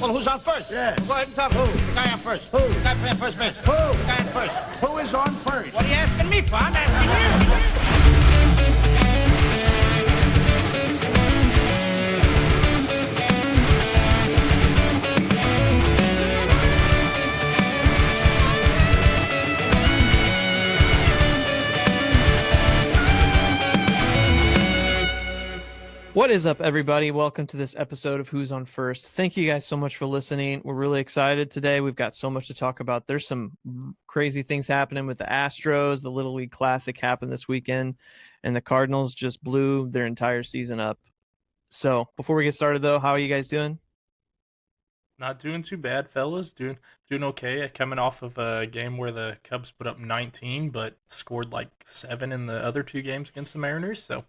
Well, who's on first? Yeah. Go ahead and talk. Who? The guy on first. Who? The guy playing first base. Who? The guy on first. Who is on first? What are you asking me for? I'm asking you. What is up, everybody? Welcome to this episode of Who's on First. Thank you guys so much for listening. We're really excited today. We've got so much to talk about. There's some crazy things happening with the Astros. The Little League Classic happened this weekend, and the Cardinals just blew their entire season up. So before we get started, though, how are you guys doing? Not doing too bad, fellas. Doing okay. Coming off of a game where the Cubs put up 19, but scored like 7 in the other 2 games against the Mariners. So,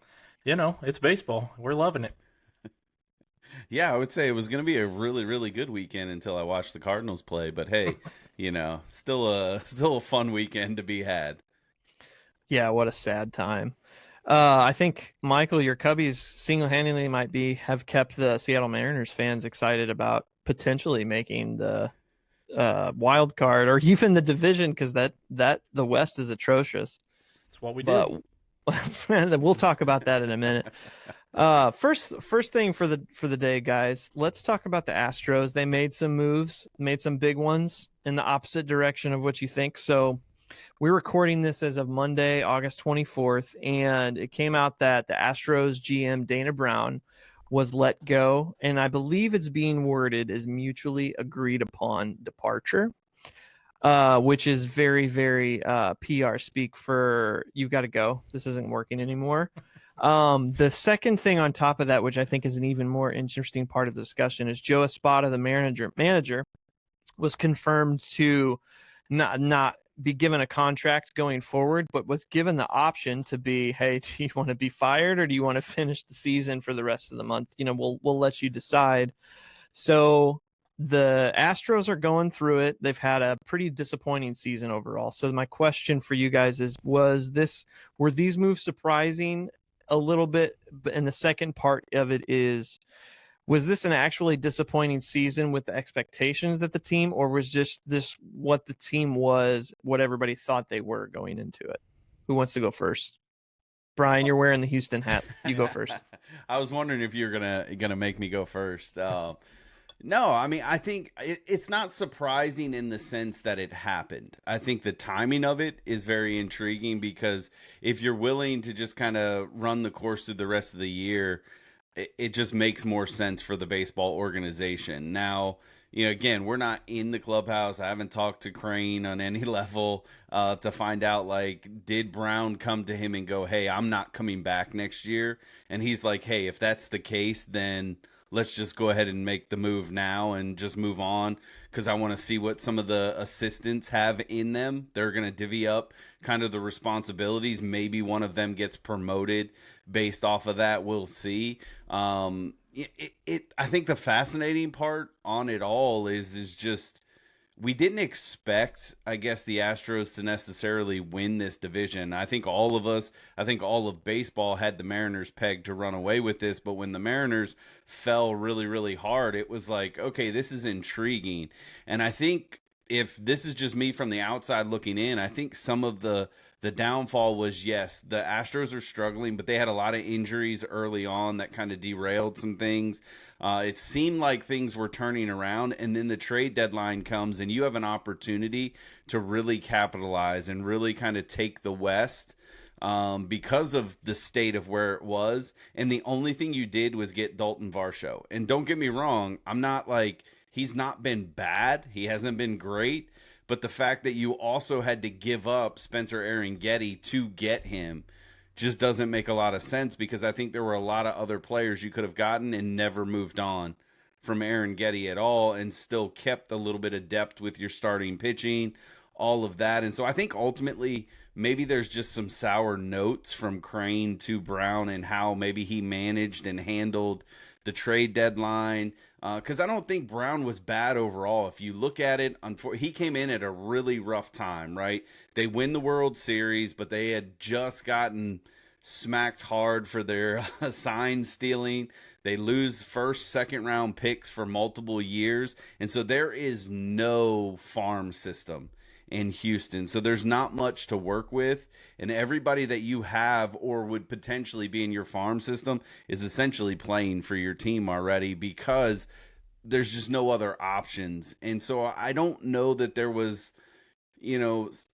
you know, it's baseball. We're loving it. Yeah, I would say it was going to be a really, really good weekend until I watched the Cardinals play. But hey, you know, still a fun weekend to be had. Yeah, what a sad time. I think, Michael, your Cubbies single-handedly have kept the Seattle Mariners fans excited about potentially making the wild card or even the division, because the West is atrocious. That's what we do. We'll talk about that in a minute. First thing for the day, guys. Let's talk about the Astros. They made some moves, made some big ones in the opposite direction of what you think. So we're recording this as of Monday, August 24th, and it came out that the Astros GM Dana Brown was let go, and I believe it's being worded as mutually agreed upon departure. Which is very, very PR speak for you've got to go. This isn't working anymore. The second thing on top of that, which I think is an even more interesting part of the discussion, is Joe Espada, the manager, was confirmed to not be given a contract going forward, but was given the option to be, hey, do you want to be fired or do you want to finish the season for the rest of the month? You know, we'll let you decide. So the Astros are going through it. They've had a pretty disappointing season overall. So my question for you guys is, were these moves surprising a little bit? And the second part of it is, was this an actually disappointing season with the expectations that the team, or was just this what the team was, what everybody thought they were going into it? Who wants to go first? Brian, you're wearing the Houston hat. You go first. I was wondering if you're gonna make me go first. No, I mean, I think it's not surprising in the sense that it happened. I think the timing of it is very intriguing, because if you're willing to just kind of run the course through the rest of the year, it just makes more sense for the baseball organization. Now, you know, again, we're not in the clubhouse. I haven't talked to Crane on any level to find out, like, did Brown come to him and go, hey, I'm not coming back next year? And he's like, hey, if that's the case, then let's just go ahead and make the move now and just move on, because I want to see what some of the assistants have in them. They're going to divvy up kind of the responsibilities. Maybe one of them gets promoted based off of that. We'll see. I think the fascinating part on it all is just, we didn't expect, I guess, the Astros to necessarily win this division. I think all of baseball had the Mariners pegged to run away with this, but when the Mariners fell really, really hard, it was like, okay, this is intriguing. And I think if this is just me from the outside looking in, I think some of the downfall was, yes, the Astros are struggling, but they had a lot of injuries early on that kind of derailed some things. It seemed like things were turning around, and then the trade deadline comes, and you have an opportunity to really capitalize and really kind of take the West because of the state of where it was. And the only thing you did was get Dalton Varsho. And don't get me wrong, I'm not like, he's not been bad. He hasn't been great. But the fact that you also had to give up Spencer Getty to get him just doesn't make a lot of sense, because I think there were a lot of other players you could have gotten and never moved on from Getty at all, and still kept a little bit of depth with your starting pitching, all of that. And so I think ultimately maybe there's just some sour notes from Crane to Brown and how maybe he managed and handled the trade deadline. Because I don't think Brown was bad overall. If you look at it, he came in at a really rough time, right? They win the World Series, but they had just gotten smacked hard for their sign stealing. They lose first, second round picks for multiple years. And so there is no farm system in Houston. So there's not much to work with. And everybody that you have or would potentially be in your farm system is essentially playing for your team already because there's just no other options. And so I don't know that there was,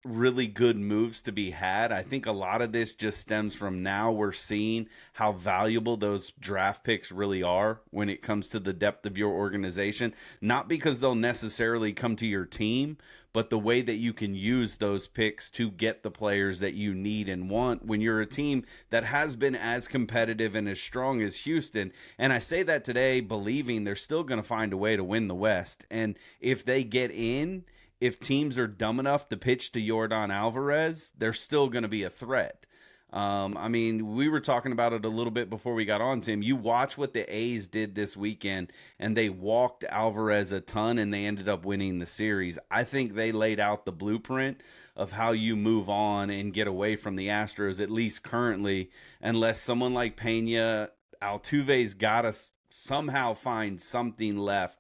really good moves to be had. I think a lot of this just stems from now we're seeing how valuable those draft picks really are when it comes to the depth of your organization. Not because they'll necessarily come to your team, but the way that you can use those picks to get the players that you need and want when you're a team that has been as competitive and as strong as Houston. And I say that today believing they're still going to find a way to win the West. And if they get in, if teams are dumb enough to pitch to Yordan Alvarez, they're still going to be a threat. We were talking about it a little bit before we got on, Tim. You watch what the A's did this weekend, and they walked Alvarez a ton, and they ended up winning the series. I think they laid out the blueprint of how you move on and get away from the Astros, at least currently, unless someone like Pena, Altuve's got to somehow find something left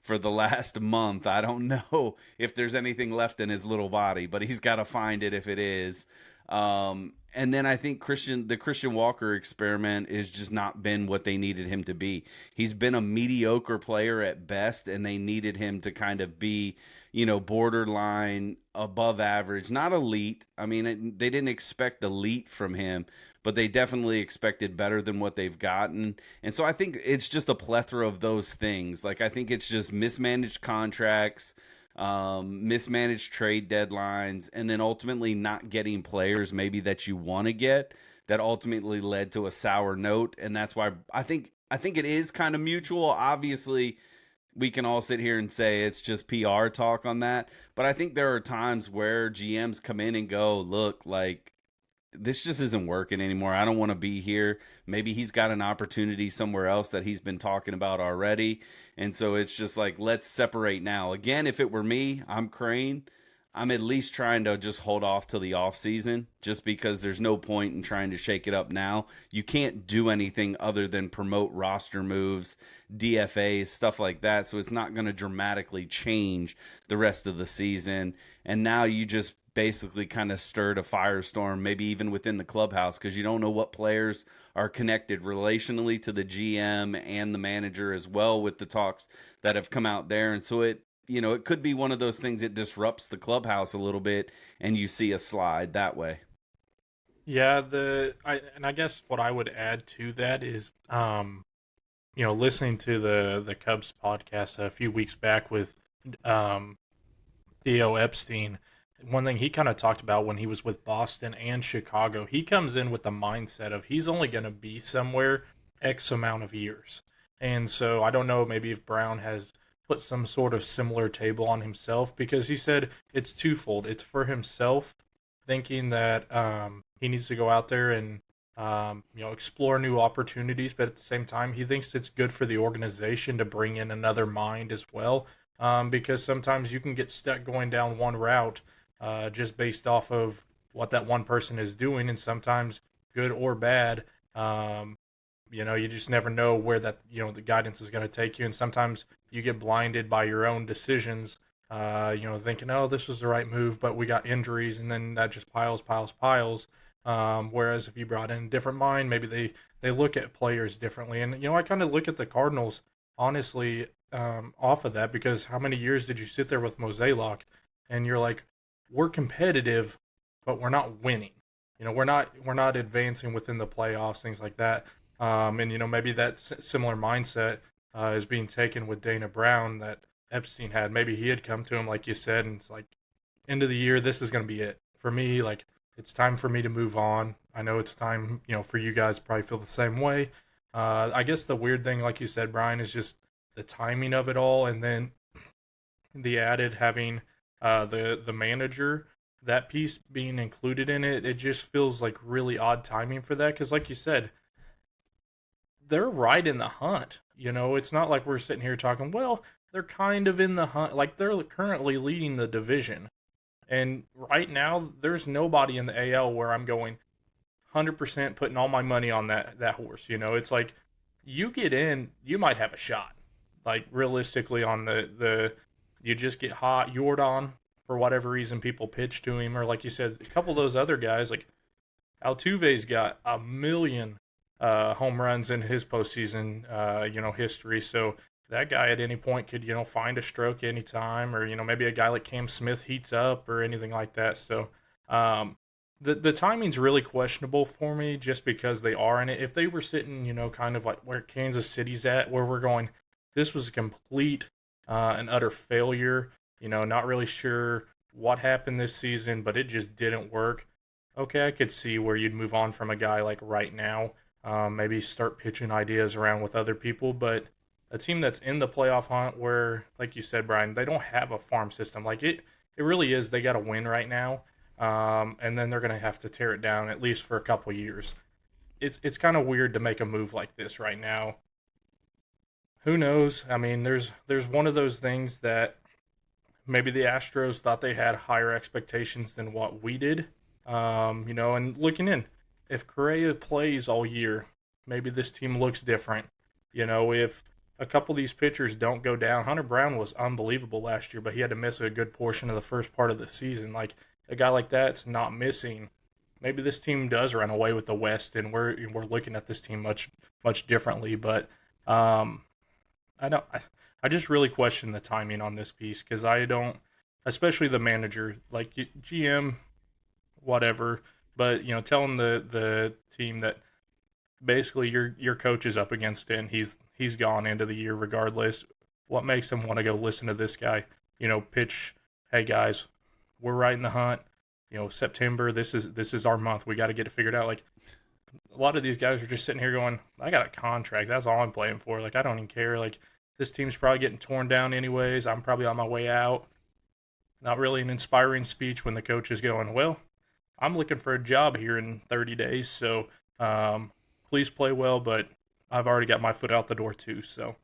for the last month. I don't know if there's anything left in his little body, but he's got to find it if it is. And then I think the Christian Walker experiment has just not been what they needed him to be. He's been a mediocre player at best, and they needed him to kind of be, borderline above average, not elite. They didn't expect elite from him, but they definitely expected better than what they've gotten. And so I think it's just a plethora of those things. Like, I think it's just mismanaged contracts, mismanaged trade deadlines, and then ultimately not getting players maybe that you want to get that ultimately led to a sour note. And that's why I think it is kind of mutual. Obviously, we can all sit here and say it's just PR talk on that. But I think there are times where GMs come in and go, look, like, this just isn't working anymore. I don't want to be here. Maybe he's got an opportunity somewhere else that he's been talking about already. And so it's just like, let's separate now. Again, if it were me, I'm Crane. I'm at least trying to just hold off till the off season, just because there's no point in trying to shake it up now. You can't do anything other than promote roster moves, DFAs, stuff like that. So it's not going to dramatically change the rest of the season. And now you just basically kind of stirred a firestorm, maybe even within the clubhouse, because you don't know what players are connected relationally to the GM and the manager as well, with the talks that have come out there. And so it could be one of those things that disrupts the clubhouse a little bit, and you see a slide that way. Yeah, I guess what I would add to that is, listening to the Cubs podcast a few weeks back with Theo Epstein. One thing he kind of talked about when he was with Boston and Chicago, he comes in with the mindset of he's only going to be somewhere X amount of years. And so I don't know, maybe if Brown has put some sort of similar table on himself, because he said it's twofold. It's for himself, thinking that he needs to go out there and explore new opportunities, but at the same time, he thinks it's good for the organization to bring in another mind as well, because sometimes you can get stuck going down one route just based off of what that one person is doing, and sometimes good or bad, you just never know where that, the guidance is going to take you, and sometimes you get blinded by your own decisions, thinking, oh, this was the right move, but we got injuries, and then that just piles. Whereas if you brought in a different mind, maybe they look at players differently. And, I kind of look at the Cardinals, honestly, off of that, because how many years did you sit there with Mozeliak, and you're like, we're competitive, but we're not winning. We're not advancing within the playoffs, things like that. And maybe that similar mindset is being taken with Dana Brown that Epstein had. Maybe he had come to him, like you said, and it's like, end of the year, this is going to be it for me. Like, it's time for me to move on. I know it's time, for you guys to probably feel the same way. I guess the weird thing, like you said, Brian, is just the timing of it all, and then the added having the manager, that piece being included in it. It just feels like really odd timing for that, because like you said, they're right in the hunt. It's not like we're sitting here talking, well, they're kind of in the hunt. Like, they're currently leading the division, and right now there's nobody in the AL where I'm going, 100% putting all my money on that horse. It's like you get in, you might have a shot. Like realistically, on the you just get hot. Jordan, for whatever reason, people pitch to him, or like you said, a couple of those other guys, like Altuve's got a million home runs in his postseason, history. So that guy at any point could, find a stroke anytime, or maybe a guy like Cam Smith heats up or anything like that. So the timing's really questionable for me, just because they are in it. If they were sitting, kind of like where Kansas City's at, where we're going, this was a complete and utter failure. Not really sure what happened this season, but it just didn't work. Okay, I could see where you'd move on from a guy like right now. Maybe start pitching ideas around with other people, but a team that's in the playoff hunt, where, like you said, Brian, they don't have a farm system. Like it really is. They got to win right now, and then they're going to have to tear it down at least for a couple years. It's kind of weird to make a move like this right now. Who knows? I mean, there's one of those things that maybe the Astros thought they had higher expectations than what we did. And looking in, if Correa plays all year, maybe this team looks different. If a couple of these pitchers don't go down, Hunter Brown was unbelievable last year, but he had to miss a good portion of the first part of the season. Like a guy like that's not missing. Maybe this team does run away with the West, and we're looking at this team much differently. But I just really question the timing on this piece, because I don't, especially the manager, like GM, whatever, but telling the team that basically your coach is up against it, and he's gone into the year regardless. What makes them want to go listen to this guy? Pitch, hey guys, we're right in the hunt. September, this is our month. We got to get it figured out. Like a lot of these guys are just sitting here going, I got a contract. That's all I'm playing for. Like I don't even care. Like this team's probably getting torn down anyways. I'm probably on my way out. Not really an inspiring speech when the coach is going, well, I'm looking for a job here in 30 days, so please play well, but I've already got my foot out the door too. So,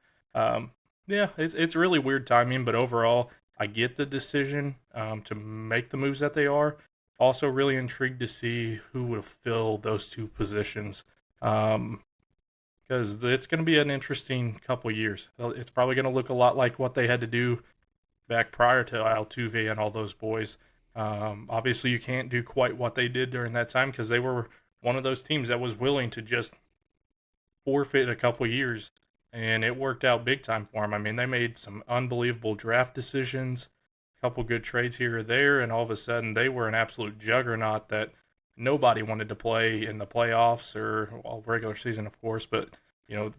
yeah, it's really weird timing, but overall, I get the decision to make the moves that they are. Also, really intrigued to see who will fill those two positions, because it's going to be an interesting couple years. It's probably going to look a lot like what they had to do back prior to Altuve and all those boys. Obviously, you can't do quite what they did during that time, because they were one of those teams that was willing to just forfeit a couple years, and it worked out big time for them. I mean, they made some unbelievable draft decisions, a couple good trades here or there, and all of a sudden they were an absolute juggernaut that nobody wanted to play in the playoffs or regular season, of course, but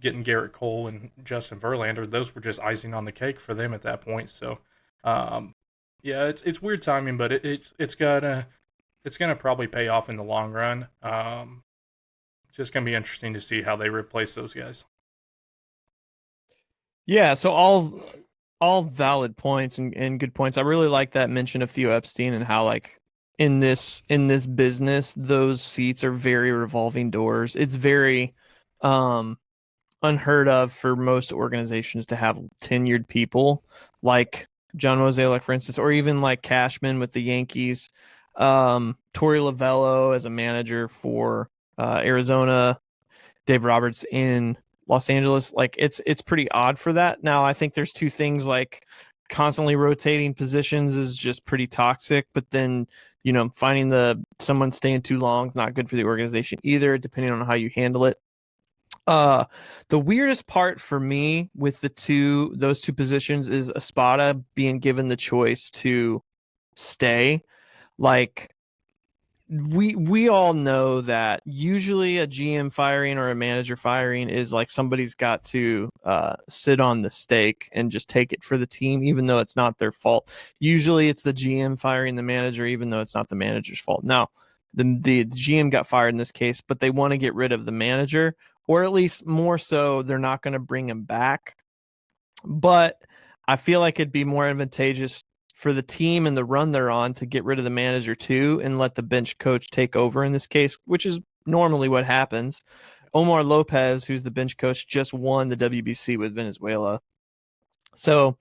getting Garrett Cole and Justin Verlander, those were just icing on the cake for them at that point. So, yeah, it's weird timing, but it's gonna probably pay off in the long run. It's just gonna be interesting to see how they replace those guys. Yeah, so all valid points and good points. I really like that mention of Theo Epstein and how, like, in this business, those seats are very revolving doors. It's very unheard of for most organizations to have tenured people like John Mozeliak, for instance, or even like Cashman with the Yankees, Torey Lovello as a manager for Arizona, Dave Roberts in Los Angeles. Like it's pretty odd for that. Now, I think there's two things, like constantly rotating positions is just pretty toxic, but then finding someone staying too long is not good for the organization either, depending on how you handle it. The weirdest part for me with those two positions is Espada being given the choice to stay. Like we all know that usually a GM firing or a manager firing is like somebody's got to sit on the stake and just take it for the team, even though it's not their fault. Usually it's the GM firing the manager, even though it's not the manager's fault. Now, the GM got fired in this case, but they want to get rid of the manager, or at least more so, they're not going to bring him back. But I feel like it'd be more advantageous for the team and the run they're on to get rid of the manager too and let the bench coach take over in this case, which is normally what happens. Omar Lopez, who's the bench coach, just won the WBC with Venezuela. So,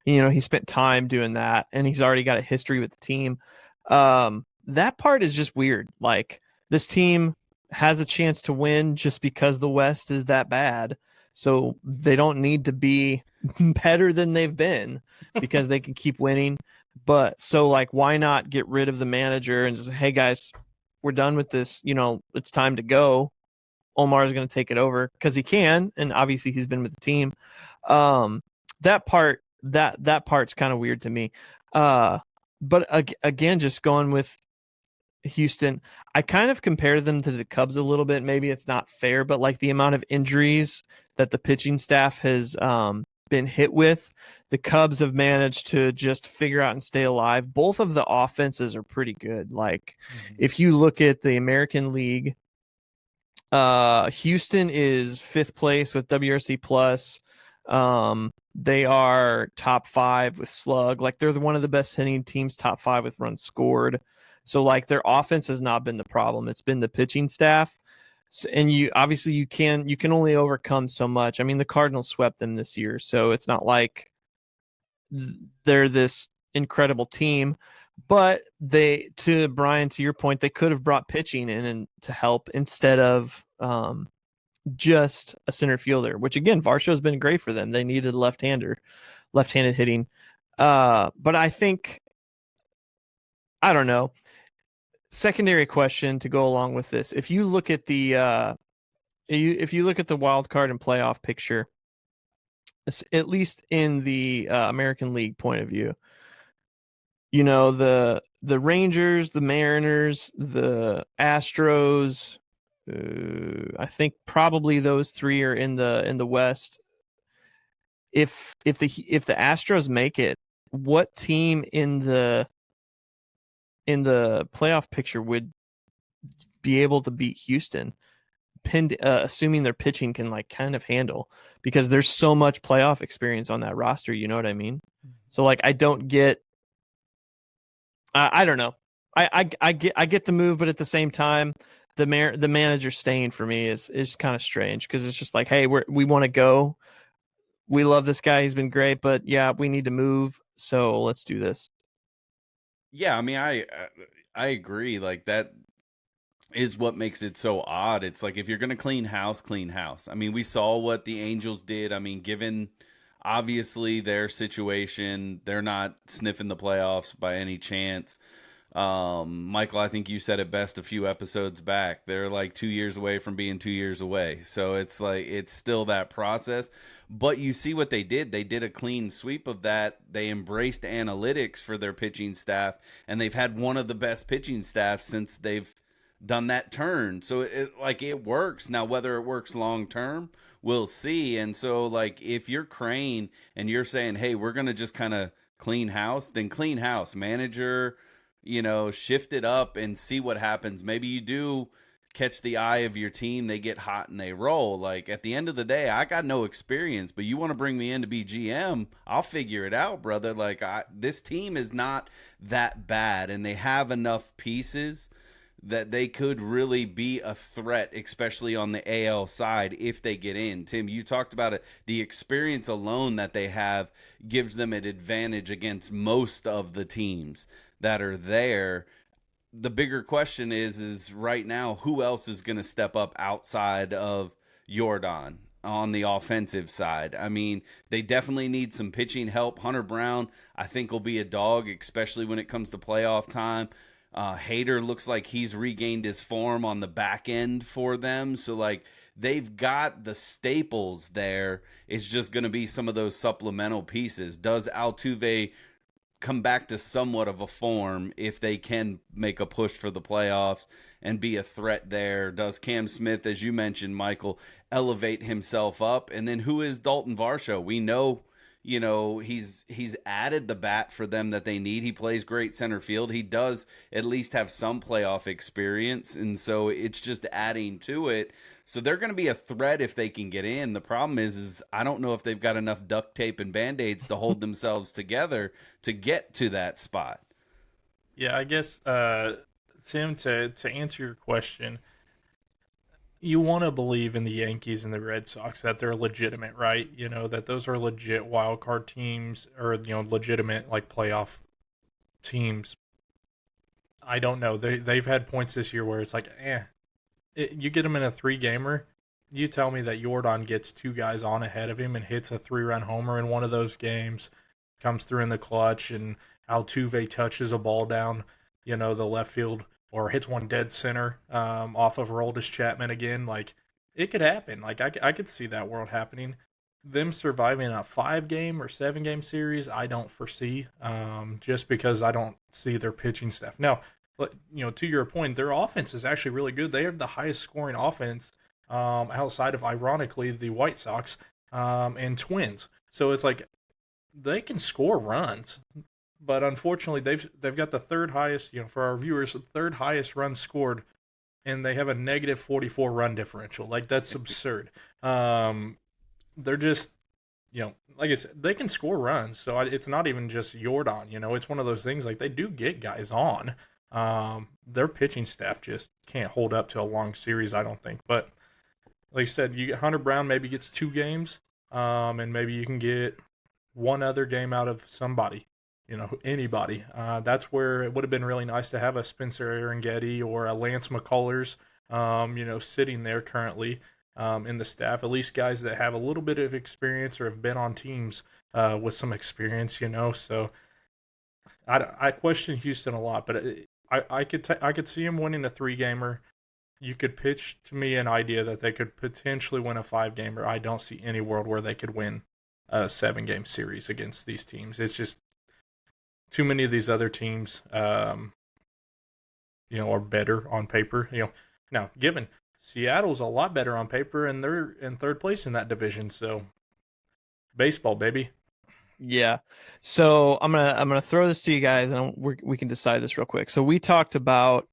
he spent time doing that, and he's already got a history with the team. That part is just weird. Like, this team has a chance to win just because the West is that bad. So they don't need to be better than they've been because they can keep winning. But so like, why not get rid of the manager and just, hey guys, we're done with this. It's time to go. Omar is going to take it over because he can, and obviously he's been with the team. That part's kind of weird to me. But again, just going with Houston, I kind of compare them to the Cubs a little bit. Maybe it's not fair, but like the amount of injuries that the pitching staff has been hit with, the Cubs have managed to just figure out and stay alive. Both of the offenses are pretty good. Like if you look at the American League, Houston is 5th place with WRC plus. They are top 5 with slug. Like they're one of the best hitting teams, top 5 with runs scored. So like their offense has not been the problem. It's been the pitching staff. And you can only overcome so much. I mean, the Cardinals swept them this year, so it's not like they're this incredible team. But to Brian, to your point, they could have brought pitching in and to help instead of just a center fielder, which again, Varsho's been great for them. They needed a left-handed hitting. But I think, I don't know. Secondary question to go along with this: if you look at the wild card and playoff picture, at least in the American League point of view, the Rangers, the Mariners, the Astros, I think probably those 3 are in the West. If the Astros make it, what team in the playoff picture would be able to beat Houston, assuming their pitching can like kind of handle, because there's so much playoff experience on that roster, you know what I mean? So like I don't get I don't know. I get the move, but at the same time, the manager staying for me is kind of strange, because it's just like, hey, we want to go. We love this guy. He's been great, but yeah, we need to move. So let's do this. Yeah, I mean, I agree. Like that is what makes it so odd. It's like if you're going to clean house, clean house. I mean, we saw what the Angels did. I mean, given obviously their situation, they're not sniffing the playoffs by any chance. Michael, I think you said it best a few episodes back. They're like 2 years away from being 2 years away. So it's like, it's still that process. But you see what they did. They did a clean sweep of that. They embraced analytics for their pitching staff, and they've had one of the best pitching staffs since they've done that turn. So it works. Now, whether it works long term, we'll see. And so like if you're Crane and you're saying, hey, we're going to just kind of clean house, then clean house. Manager, shift it up and see what happens. Maybe you do catch the eye of your team, they get hot and they roll. Like at the end of the day, I got no experience, but you want to bring me in to be GM, I'll figure it out, brother. Like this team is not that bad, and they have enough pieces that they could really be a threat, especially on the AL side if they get in. Tim, you talked about it. The experience alone that they have gives them an advantage against most of the teams that are there. The bigger question is right now, who else is going to step up outside of Jordan on the offensive side? I mean, they definitely need some pitching help. Hunter Brown, I think, will be a dog, especially when it comes to playoff time. Hader looks like he's regained his form on the back end for them. So, like, they've got the staples there. It's just going to be some of those supplemental pieces. Does Altuve come back to somewhat of a form if they can make a push for the playoffs and be a threat there? Does Cam Smith, as you mentioned, Michael, elevate himself up? And then who is Dalton Varsho? We know, he's added the bat for them that they need. He plays great center field. He does at least have some playoff experience, and so it's just adding to it. So they're going to be a threat if they can get in. The problem is I don't know if they've got enough duct tape and Band-Aids to hold themselves together to get to that spot. Yeah, I guess, Tim, to answer your question, you want to believe in the Yankees and the Red Sox that they're legitimate, right? That those are legit wild card teams, or, legitimate like playoff teams. I don't know. They've had points this year where it's like, you get him in a 3-gamer. You tell me that Jordan gets 2 guys on ahead of him and hits a 3-run homer in one of those games, comes through in the clutch, and Altuve touches a ball down, the left field, or hits one dead center off of Aroldis Chapman again. Like, it could happen. Like, I could see that world happening. Them surviving a 5-game or 7-game series, I don't foresee, just because I don't see their pitching staff. Now, but to your point, their offense is actually really good. They have the highest scoring offense outside of, ironically, the White Sox and Twins. So it's like they can score runs, but unfortunately they've got the third highest, for our viewers, the third highest runs scored, and they have a negative 44 run differential. Like, that's absurd. They're just, like I said, they can score runs, so it's not even just Jordan. It's one of those things, like, they do get guys on. Their pitching staff just can't hold up to a long series, I don't think. But like I said, you get Hunter Brown maybe gets 2 games, and maybe you can get one other game out of somebody, anybody. That's where it would have been really nice to have a Spencer Arringhetti or a Lance McCullers, sitting there currently in the staff. At least guys that have a little bit of experience or have been on teams with some experience, So I question Houston a lot, but I could see him winning a 3-gamer. You could pitch to me an idea that they could potentially win a 5-gamer. I don't see any world where they could win a 7-game series against these teams. It's just too many of these other teams, are better on paper. Now, given Seattle's a lot better on paper, and they're in 3rd place in that division. So, baseball, baby. Yeah. So I'm gonna throw this to you guys, and we can decide this real quick. So we talked about.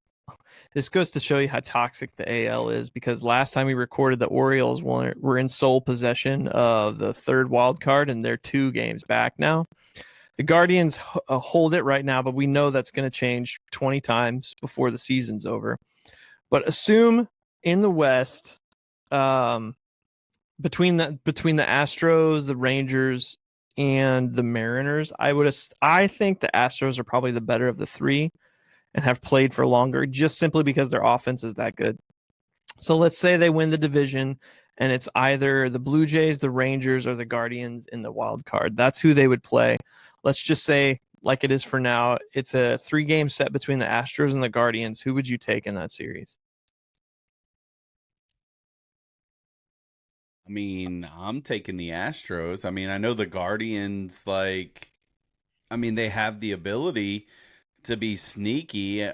This goes to show you how toxic the AL is, because last time we recorded, the Orioles were in sole possession of the 3rd wild card, and they're 2 games back now. The Guardians hold it right now, but we know that's going to change 20 times before the season's over. But assume in the West, between the Astros, the Rangers, and the Mariners, I think the Astros are probably the better of the 3. And have played for longer, just simply because their offense is that good. So let's say they win the division, and it's either the Blue Jays, the Rangers, or the Guardians in the wild card. That's who they would play. Let's just say, like it is for now, it's a 3-game set between the Astros and the Guardians. Who would you take in that series? I mean, I'm taking the Astros. I mean, I know the Guardians, they have the ability to be sneaky,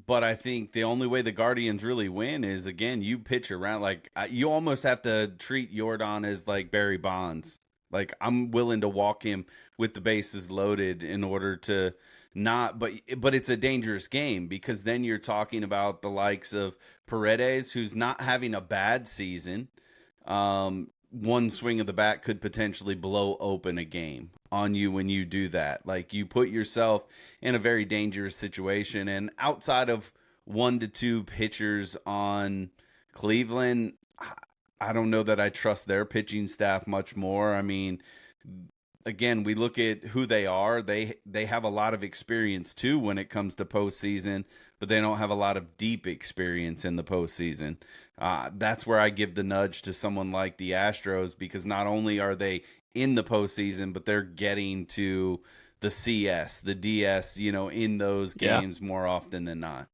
but I think the only way the Guardians really win is, again, you pitch around. Like, you almost have to treat Jordan as like Barry Bonds. Like, I'm willing to walk him with the bases loaded in order to not, but it's a dangerous game, because then you're talking about the likes of Paredes, who's not having a bad season. One swing of the bat could potentially blow open a game on you when you do that. Like, you put yourself in a very dangerous situation. And outside of 1 to 2 pitchers on Cleveland, I don't know that I trust their pitching staff much more. I mean, again, we look at who they are. They have a lot of experience too when it comes to postseason, but they don't have a lot of deep experience in the postseason. That's where I give the nudge to someone like the Astros, because not only are they in the postseason, but they're getting to the CS, the DS, in those games more often than not.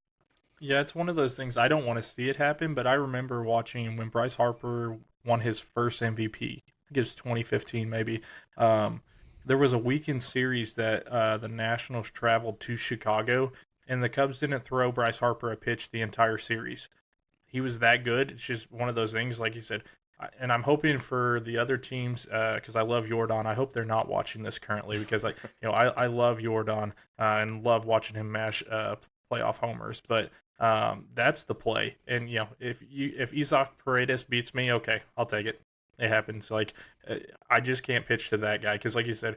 Yeah, it's one of those things. I don't want to see it happen, but I remember watching when Bryce Harper won his first MVP. I think it was 2015 maybe. There was a weekend series that the Nationals traveled to Chicago, and the Cubs didn't throw Bryce Harper a pitch the entire series. He was that good. It's just one of those things, like you said. And I'm hoping for the other teams, because I love Jordan. I hope they're not watching this currently, because I love Jordan and love watching him mash playoff homers. But that's the play. And if Isaac Paredes beats me, okay, I'll take it. It happens. Like, I just can't pitch to that guy, because, like you said,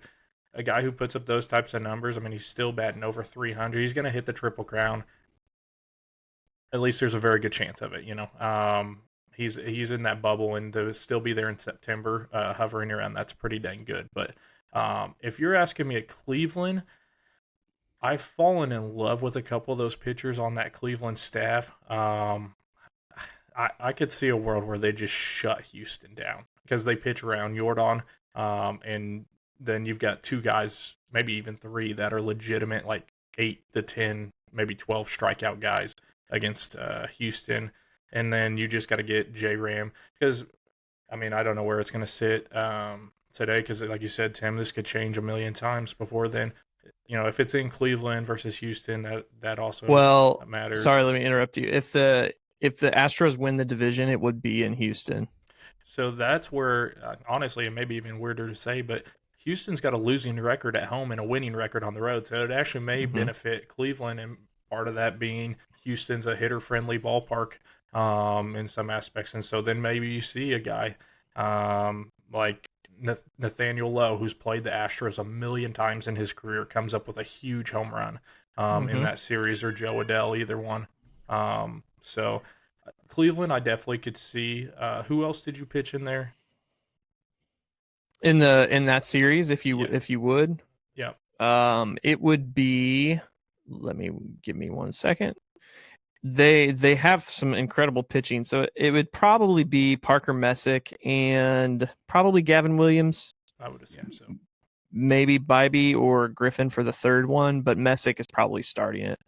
a guy who puts up those types of numbers, I mean, he's still batting over 300. He's going to hit the Triple Crown. At least there's a very good chance of it. He's in that bubble, and to still be there in September, hovering around, that's pretty dang good. But if you're asking me at Cleveland, I've fallen in love with a couple of those pitchers on that Cleveland staff. I could see a world where they just shut Houston down because they pitch around Jordan, and then you've got two guys, maybe even three, that are legitimate, like 8 to 10, maybe 12 strikeout guys against Houston, and then you just got to get J Ram because I mean I don't know where it's going to sit today because like you said, Tim, this could change a million times before then. If it's in Cleveland versus Houston, that also Well, matters. sorry, let me interrupt you. If the Astros win the division, it would be in Houston. So that's where, honestly, it may be even weirder to say, but Houston's got a losing record at home and a winning record on the road. So it actually may benefit Cleveland, and part of that being Houston's a hitter-friendly ballpark in some aspects. And so then maybe you see a guy like Nathaniel Lowe, who's played the Astros a million times in his career, comes up with a huge home run in that series, or Joe Adell, either one. So Cleveland, I definitely could see. Who else did you pitch in there? In that series, if you would, Yeah. it would be. Give me 1 second. They have some incredible pitching, so it would probably be Parker Messick and probably Gavin Williams. I would assume so. Maybe Bybee or Griffin for the third one, but Messick is probably starting it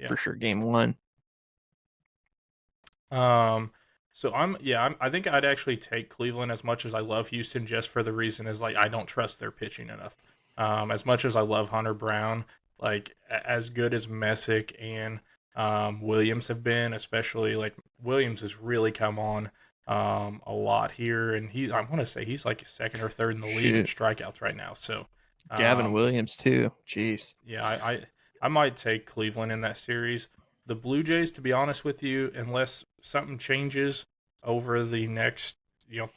for sure. Game 1. So I think I'd actually take Cleveland as much as I love Houston, just for the reason is like I don't trust their pitching enough. As much as I love Hunter Brown, like as good as Messick and Williams have been, especially like Williams has really come on a lot here, and I want to say he's like second or third in the league in strikeouts right now. So Gavin Williams too. Jeez. Yeah, I might take Cleveland in that series. The Blue Jays, to be honest with you, unless something changes over the next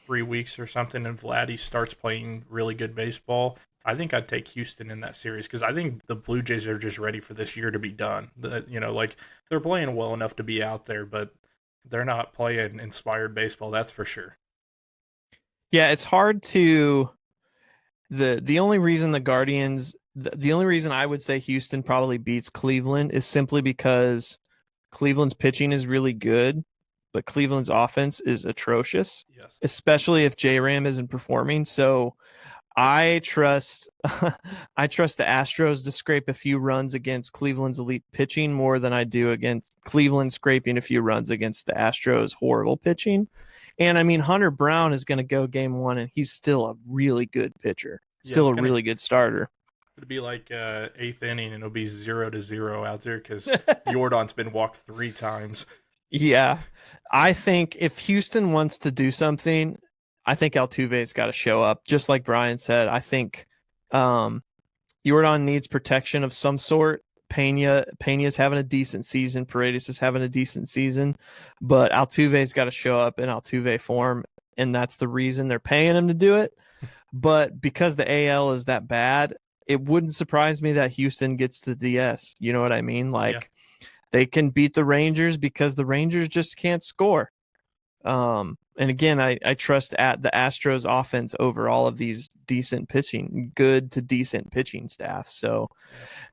3 weeks or something, and Vladdy starts playing really good baseball, I think I'd take Houston in that series because I think the Blue Jays are just ready for this year to be done. Like they're playing well enough to be out there, but they're not playing inspired baseball. That's for sure. Yeah, it's hard to. The only reason the Guardians, the only reason I would say Houston probably beats Cleveland is simply because Cleveland's pitching is really good, but Cleveland's offense is atrocious. Yes. Especially if J-Ram isn't performing. So I trust the Astros to scrape a few runs against Cleveland's elite pitching more than I do against Cleveland scraping a few runs against the Astros' horrible pitching. And I mean, Hunter Brown is going to go game 1, and he's still a really good pitcher, still a really good starter. It'll be like 8th inning, and it'll be 0-0 out there because Jordan's been walked 3 times. Yeah, I think if Houston wants to do something, I think Altuve's got to show up. Just like Brian said, I think Jordan needs protection of some sort. Pena's having a decent season. Paredes is having a decent season, but Altuve's got to show up in Altuve form, and that's the reason they're paying him to do it. But because the AL is that bad, it wouldn't surprise me that Houston gets the DS. You know what I mean? Like they can beat the Rangers because the Rangers just can't score. And again, I trust at the Astros offense over all of these good to decent pitching staff. So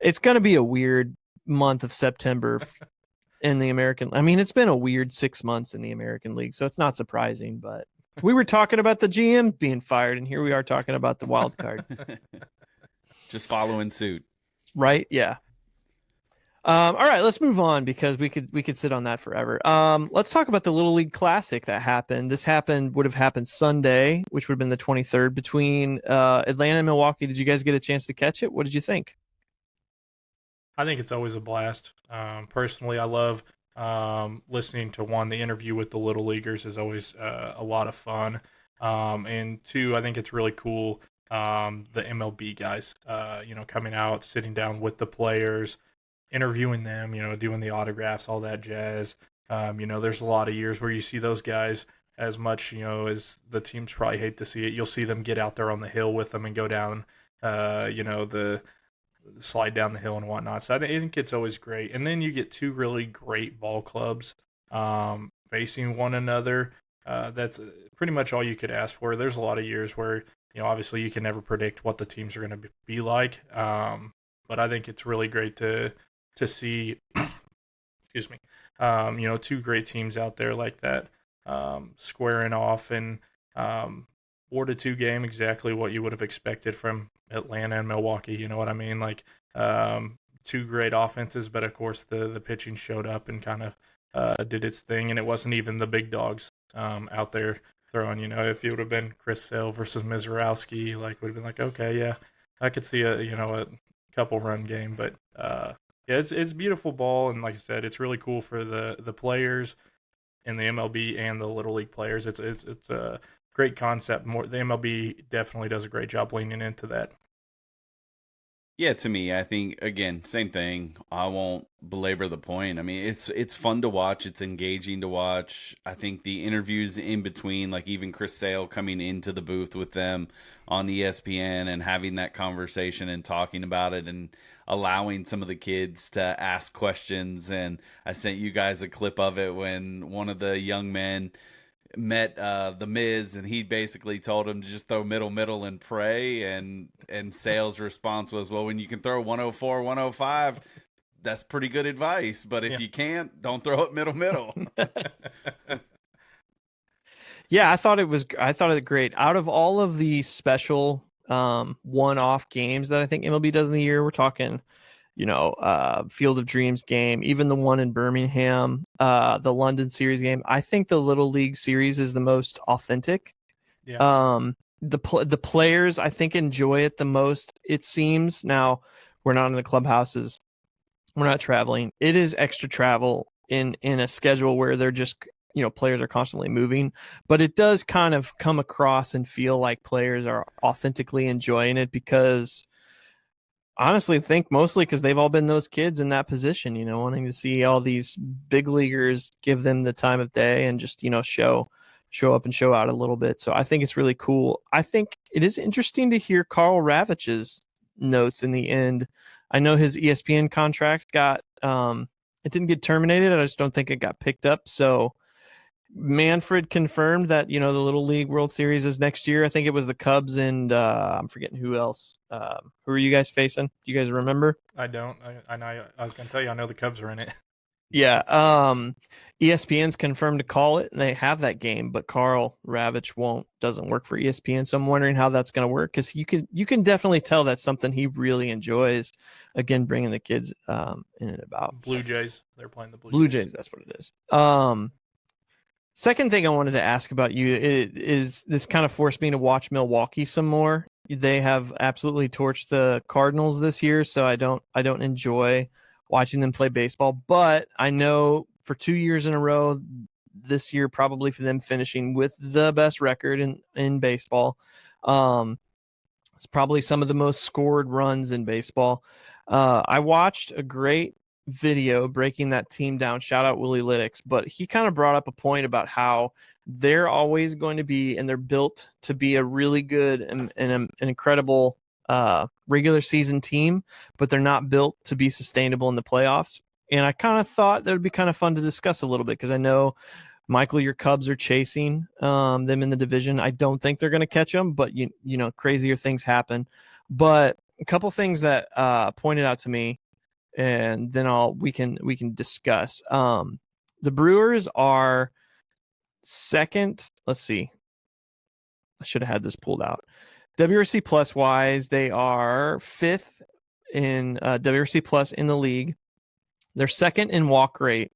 it's going to be a weird month of September in the American. I mean, it's been a weird 6 months in the American League, so it's not surprising, but we were talking about the GM being fired, and here we are talking about the wild card. Just following suit. Right. Yeah. All right, let's move on because we could sit on that forever. Let's talk about the Little League Classic that happened. This would have happened Sunday, which would have been the 23rd, between Atlanta and Milwaukee. Did you guys get a chance to catch it? What did you think? I think it's always a blast. Personally, I love listening to the interview with the Little Leaguers is always a lot of fun. And 2, I think it's really cool. The MLB guys, coming out, sitting down with the players, interviewing them, doing the autographs, all that jazz. There's a lot of years where you see those guys as much, as the teams probably hate to see it. You'll see them get out there on the hill with them and go down, the slide down the hill and whatnot. So I think it's always great. And then you get 2 really great ball clubs facing one another. That's pretty much all you could ask for. There's a lot of years where, obviously you can never predict what the teams are going to be like. But I think it's really great to see excuse me, two great teams out there like that, squaring off, and 4-2 game, exactly what you would have expected from Atlanta and Milwaukee. You know what I mean? Like, two great offenses, but of course the pitching showed up and kind of did its thing, and it wasn't even the big dogs out there throwing. If it would have been Chris Sale versus Mizorowski, like, would have been like, okay, yeah, I could see a couple run game, but yeah, it's beautiful ball, and like I said, it's really cool for the players in the MLB and the Little League players. It's a great concept. The MLB definitely does a great job leaning into that. Yeah, to me, I think again, same thing. I won't belabor the point. I mean, it's fun to watch. It's engaging to watch. I think the interviews in between, like even Chris Sale coming into the booth with them on ESPN and having that conversation and talking about it and allowing some of the kids to ask questions. And I sent you guys a clip of it when one of the young men met the Miz, and he basically told him to just throw middle and pray, and Sale's response was, well, when you can throw 104 105, that's pretty good advice, but if you can't, don't throw it middle. Yeah, I thought it great. Out of all of the special one-off games that I think MLB does in the year, we're talking Field of Dreams game, even the one in Birmingham, the London series game. I think the Little League series is the most authentic. Yeah. The players, I think, enjoy it the most, it seems. Now, we're not in the clubhouses. We're not traveling. It is extra travel in a schedule where they're just, players are constantly moving, but it does kind of come across and feel like players are authentically enjoying it because honestly, think mostly because they've all been those kids in that position, wanting to see all these big leaguers give them the time of day and just, show up and show out a little bit. So I think it's really cool. I think it is interesting to hear Carl Ravage's notes in the end. I know his ESPN contract it didn't get terminated. I just don't think it got picked up. So Manfred confirmed that the Little League World Series is next year. I think it was the Cubs and I'm forgetting who else. Who are you guys facing? Do you guys remember? I don't. I know. I was gonna tell you. I know the Cubs are in it. Yeah. ESPN's confirmed to call it, and they have that game, but Carl Ravitch doesn't work for ESPN. So I'm wondering how that's going to work because you can definitely tell that's something he really enjoys. Again, bringing the kids in and about. Blue Jays. They're playing the Blue Jays. That's what it is. Second thing I wanted to ask about you is this kind of forced me to watch Milwaukee some more. They have absolutely torched the Cardinals this year, so I don't enjoy watching them play baseball. But I know for 2 years in a row, this year probably for them finishing with the best record in baseball. It's probably some of the most scored runs in baseball. I watched a great video breaking that team down. Shout out Willie Liddix, but he kind of brought up a point about how they're always going to be, and they're built to be a really good and an incredible regular season team, but they're not built to be sustainable in the playoffs. And I kind of thought that would be kind of fun to discuss a little bit because I know, Michael, your Cubs are chasing them in the division. I don't think they're going to catch them, but crazier things happen. But a couple things that pointed out to me, and then we can discuss. The Brewers are second. Let's see. I should have had this pulled out. WRC plus wise, they are fifth in WRC plus in the league. They're second in walk rate,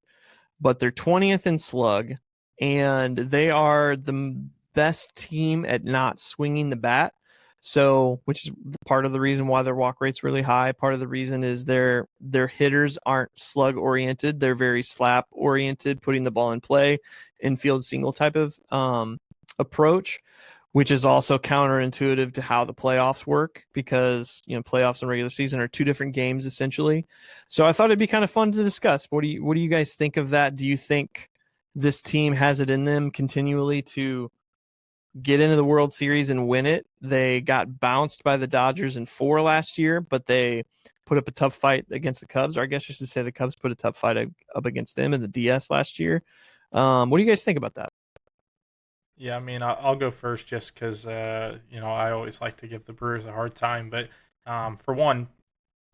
but they're 20th in slug, and they are the best team at not swinging the bat. So, which is part of the reason why their walk rate's really high. Part of the reason is their hitters aren't slug oriented; they're very slap oriented, putting the ball in play, infield single type of approach, which is also counterintuitive to how the playoffs work because playoffs and regular season are two different games essentially. So I thought it'd be kind of fun to discuss. What do you guys think of that? Do you think this team has it in them continually to get into the World Series and win it? They got bounced by the Dodgers in 4 last year, but they put up a tough fight against the Cubs, or I guess I should say the Cubs put a tough fight up against them in the DS last year. What do you guys think about that? Yeah, I mean, I'll go first just because, I always like to give the Brewers a hard time. But for one,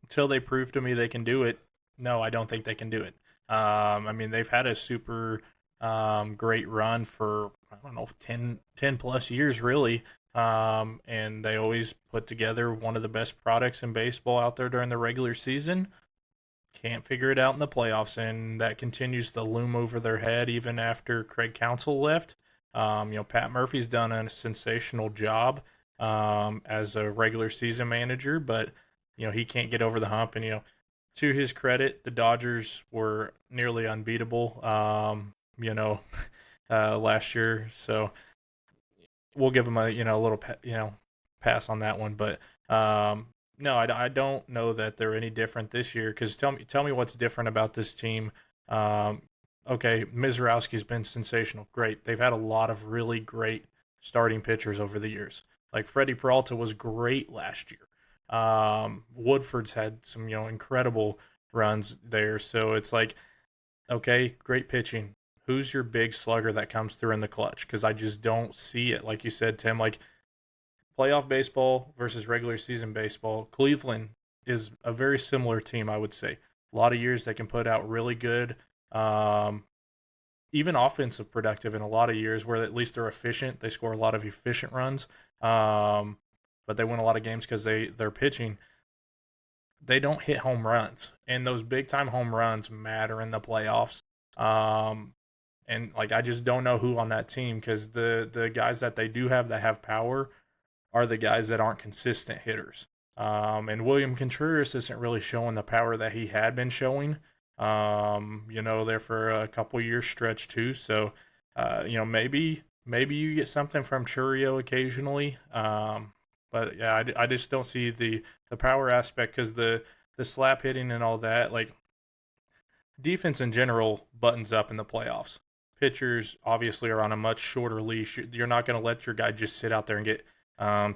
until they prove to me they can do it, no, I don't think they can do it. I mean, they've had a super great run for, I don't know, 10 plus years, really. And they always put together one of the best products in baseball out there during the regular season. Can't figure it out in the playoffs, and that continues to loom over their head even after Craig Counsell left. Pat Murphy's done a sensational job as a regular season manager, but he can't get over the hump. And to his credit, the Dodgers were nearly unbeatable. Last year, so we'll give him a little pass on that one, but no, I don't know that they're any different this year. Because tell me what's different about this team. Okay, Mizorowski's been sensational, great. They've had a lot of really great starting pitchers over the years. Like Freddie Peralta was great last year. Woodford's had some incredible runs there. So it's like, okay, great pitching. Who's your big slugger that comes through in the clutch? Because I just don't see it. Like you said, Tim, like playoff baseball versus regular season baseball, Cleveland is a very similar team, I would say. A lot of years they can put out really good, even offensive productive in a lot of years where at least they're efficient. They score a lot of efficient runs, but they win a lot of games because they're pitching. They don't hit home runs, and those big time home runs matter in the playoffs. And like I just don't know who on that team, because the guys that they do have that have power are the guys that aren't consistent hitters. And William Contreras isn't really showing the power that he had been showing, there for a couple years stretch too. So, maybe you get something from Churio occasionally. But yeah, I just don't see the power aspect, because the slap hitting and all that, like defense in general buttons up in the playoffs. Pitchers obviously are on a much shorter leash. You're not going to let your guy just sit out there and get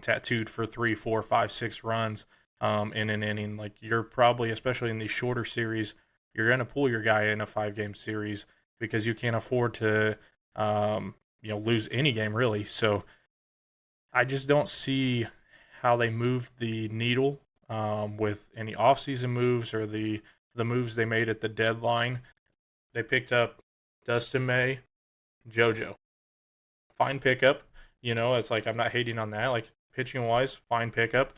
tattooed for 3, 4, 5, 6 runs in an inning. Like you're probably, especially in these shorter series, you're going to pull your guy in a 5-game series because you can't afford to lose any game really. So I just don't see how they moved the needle with any offseason moves or the moves they made at the deadline. They picked up Dustin May, JoJo. Fine pickup. It's like I'm not hating on that. Like pitching wise, fine pickup.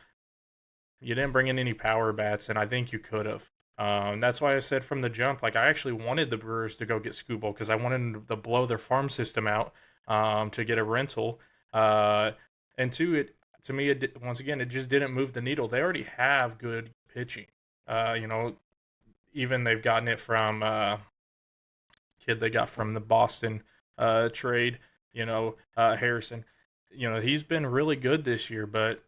You didn't bring in any power bats, and I think you could have. That's why I said from the jump, like I actually wanted the Brewers to go get Skubal because I wanted them to blow their farm system out to get a rental. And to me, once again, it just didn't move the needle. They already have good pitching. Even they've gotten it from kid they got from the Boston trade. Harrison. He's been really good this year, but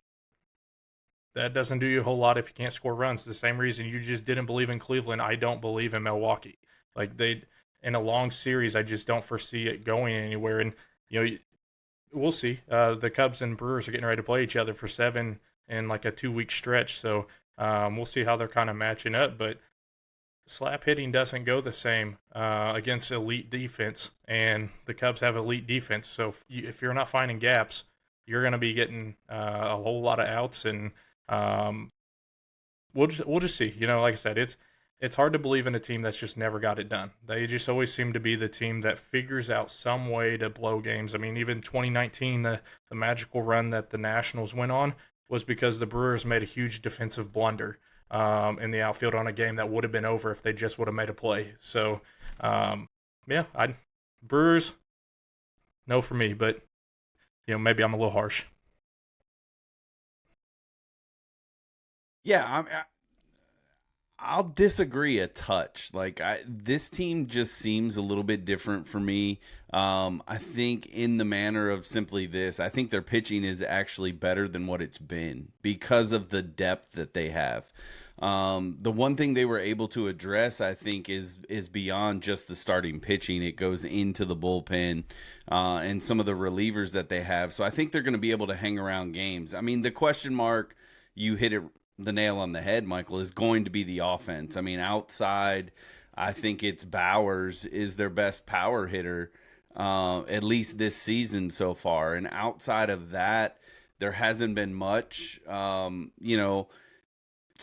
that doesn't do you a whole lot if you can't score runs. The same reason you just didn't believe in Cleveland, I don't believe in Milwaukee. Like in a long series, I just don't foresee it going anywhere. And we'll see. The Cubs and Brewers are getting ready to play each other for 7 in like a 2-week stretch, so we'll see how they're kind of matching up. But slap hitting doesn't go the same against elite defense, and the Cubs have elite defense. So if you're not finding gaps, you're going to be getting a whole lot of outs, and we'll just see. Like I said, it's hard to believe in a team that's just never got it done. They just always seem to be the team that figures out some way to blow games. I mean, even 2019, the magical run that the Nationals went on was because the Brewers made a huge defensive blunder in the outfield on a game that would have been over if they just would have made a play. So, Brewers, no for me, but maybe I'm a little harsh. Yeah, I'll disagree a touch. Like this team just seems a little bit different for me. I think in the manner of simply this, I think their pitching is actually better than what it's been because of the depth that they have. The one thing they were able to address, I think, is beyond just the starting pitching. It goes into the bullpen and some of the relievers that they have. So I think they're going to be able to hang around games. I mean, the question mark, you hit the nail on the head, Michael, is going to be the offense. I mean, outside, I think it's Bowers is their best power hitter, at least this season so far. And outside of that, there hasn't been much. To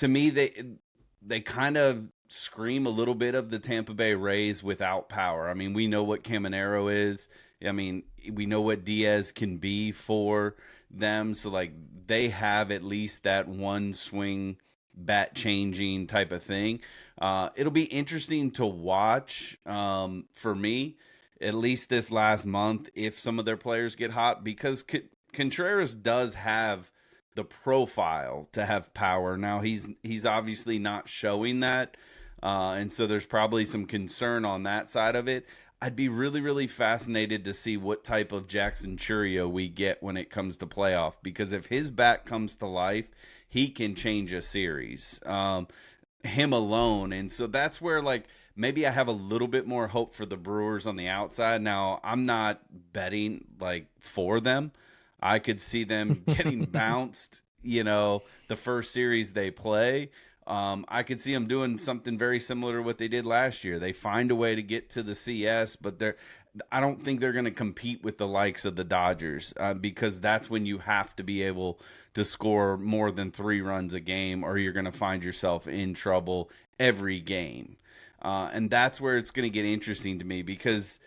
me, they kind of scream a little bit of the Tampa Bay Rays without power. I mean, we know what Caminero is. I mean, we know what Diaz can be for them. So, like, they have at least that one swing, bat changing type of thing. It'll be interesting to watch for me, at least this last month, if some of their players get hot, because Contreras does have the profile to have power. Now, he's obviously not showing that. And so there's probably some concern on that side of it. I'd be really, really fascinated to see what type of Jackson Churio we get when it comes to playoff, because if his bat comes to life, he can change a series, him alone. And so that's where, like, maybe I have a little bit more hope for the Brewers on the outside. Now, I'm not betting, like, for them. I could see them getting bounced, the first series they play. I could see them doing something very similar to what they did last year. They find a way to get to the CS, but I don't think they're going to compete with the likes of the Dodgers, because that's when you have to be able to score more than 3 runs a game, or you're going to find yourself in trouble every game. And that's where it's going to get interesting to me, because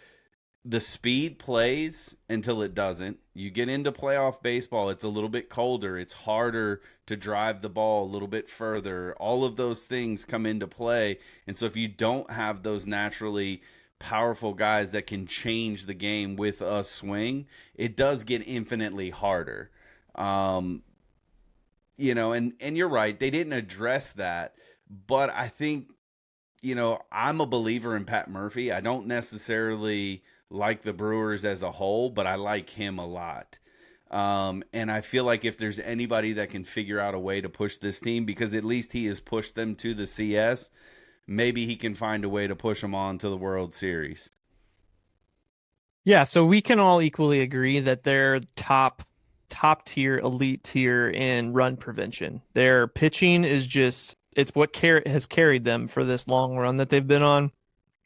the speed plays until it doesn't. You get into playoff baseball, it's a little bit colder. It's harder to drive the ball a little bit further. All of those things come into play. And so if you don't have those naturally powerful guys that can change the game with a swing, it does get infinitely harder. And you're right, they didn't address that, but I think, I'm a believer in Pat Murphy. I don't necessarily like the Brewers as a whole, but I like him a lot. And I feel like if there's anybody that can figure out a way to push this team, because at least he has pushed them to the CS, maybe he can find a way to push them on to the World Series. Yeah, so we can all equally agree that they're top tier, elite tier in run prevention. Their pitching is just, it's what has carried them for this long run that they've been on.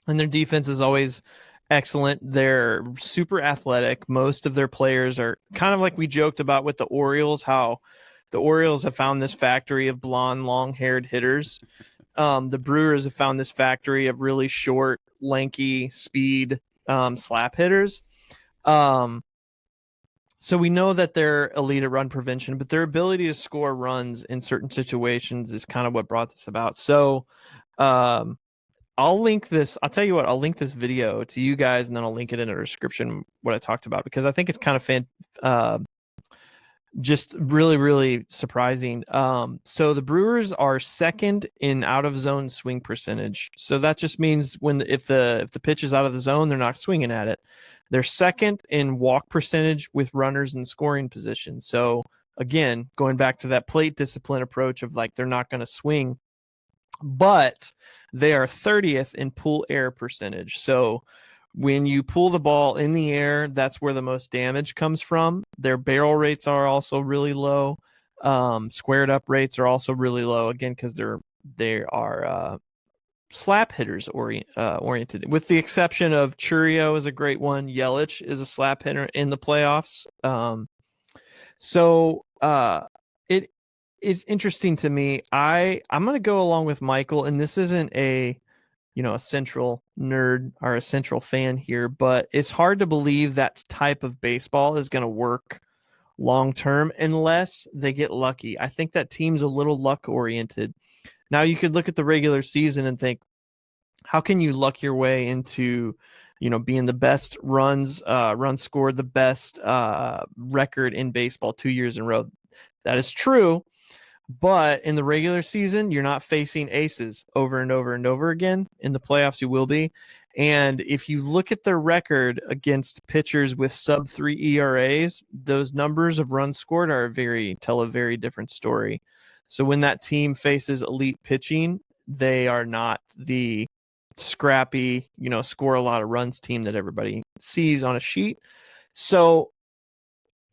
And their defense is always excellent. They're super athletic. Most of their players are kind of like we joked about with the Orioles, how the Orioles have found this factory of blonde, long-haired hitters. The Brewers have found this factory of really short, lanky, speed slap hitters. So we know that they're elite at run prevention, but their ability to score runs in certain situations is kind of what brought this about. So I'll link this. I'll tell you what, I'll link this video to you guys, and then I'll link it in the description, what I talked about, because I think it's kind of just really, really surprising. So the Brewers are second in out of zone swing percentage. So that just means if the pitch is out of the zone, they're not swinging at it. They're second in walk percentage with runners in scoring position. So again, going back to that plate discipline approach of, like, they're not going to swing, but they are 30th in pull air percentage. So when you pull the ball in the air, that's where the most damage comes from. Their barrel rates are also really low. Squared up rates are also really low, again, because they are slap hitters oriented, with the exception of Churio is a great one. Yelich is a slap hitter in the playoffs. It's interesting to me. I'm going to go along with Michael, and this isn't a central nerd or a central fan here, but it's hard to believe that type of baseball is going to work long term unless they get lucky. I think that team's a little luck oriented. Now, you could look at the regular season and think, how can you luck your way into, being the best runs scored, the best record in baseball 2 years in a row? That is true. But in the regular season, you're not facing aces over and over and over again. In the playoffs, you will be. And if you look at their record against pitchers with sub-3 ERAs, those numbers of runs scored tell a very different story. So when that team faces elite pitching, they are not the scrappy, score a lot of runs team that everybody sees on a sheet. So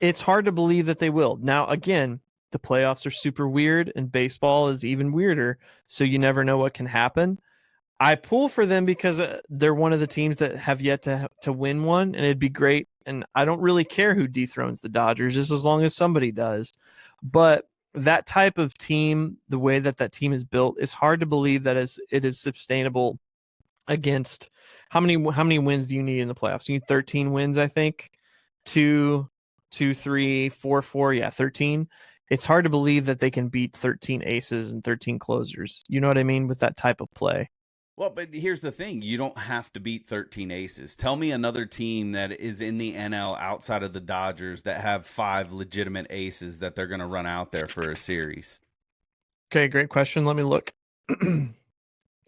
it's hard to believe that they will. Now, again, the playoffs are super weird, and baseball is even weirder, so you never know what can happen. I pull for them because they're one of the teams that have yet to win one, and it'd be great. And I don't really care who dethrones the Dodgers, just as long as somebody does. But that type of team, the way that team is built, it's hard to believe that it is sustainable against how many wins do you need in the playoffs? You need 13 wins, I think. 2, 2, 3, 4, 4, yeah, 13. It's hard to believe that they can beat 13 aces and 13 closers. You know what I mean with that type of play. Well, but here's the thing. You don't have to beat 13 aces. Tell me another team that is in the NL outside of the Dodgers that have 5 legitimate aces that they're going to run out there for a series. Okay, great question. Let me look.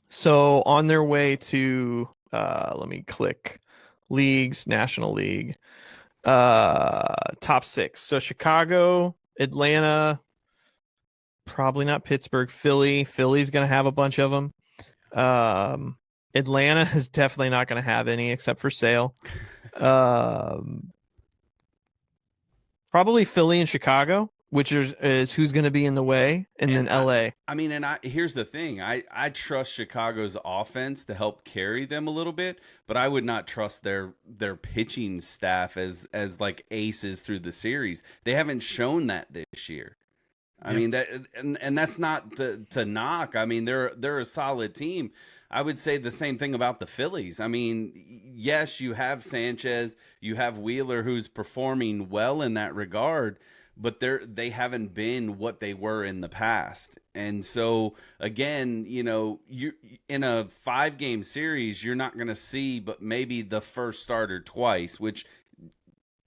So on their way to, let me click leagues, National League, top 6. So Chicago, Atlanta, probably not Pittsburgh, Philly. Philly's going to have a bunch of them. Atlanta is definitely not going to have any except for Sale. Probably Philly and Chicago, which is who's going to be in the way, and then LA. I mean, and here's the thing. I trust Chicago's offense to help carry them a little bit, but I would not trust their pitching staff as like aces through the series. They haven't shown that this year. I mean that, and that's not to knock. I mean, they're a solid team. I would say the same thing about the Phillies. I mean, yes, you have Sanchez, you have Wheeler, who's performing well in that regard, but they haven't been what they were in the past. And so again, you in a 5-game series, you're not going to see but maybe the first starter twice, which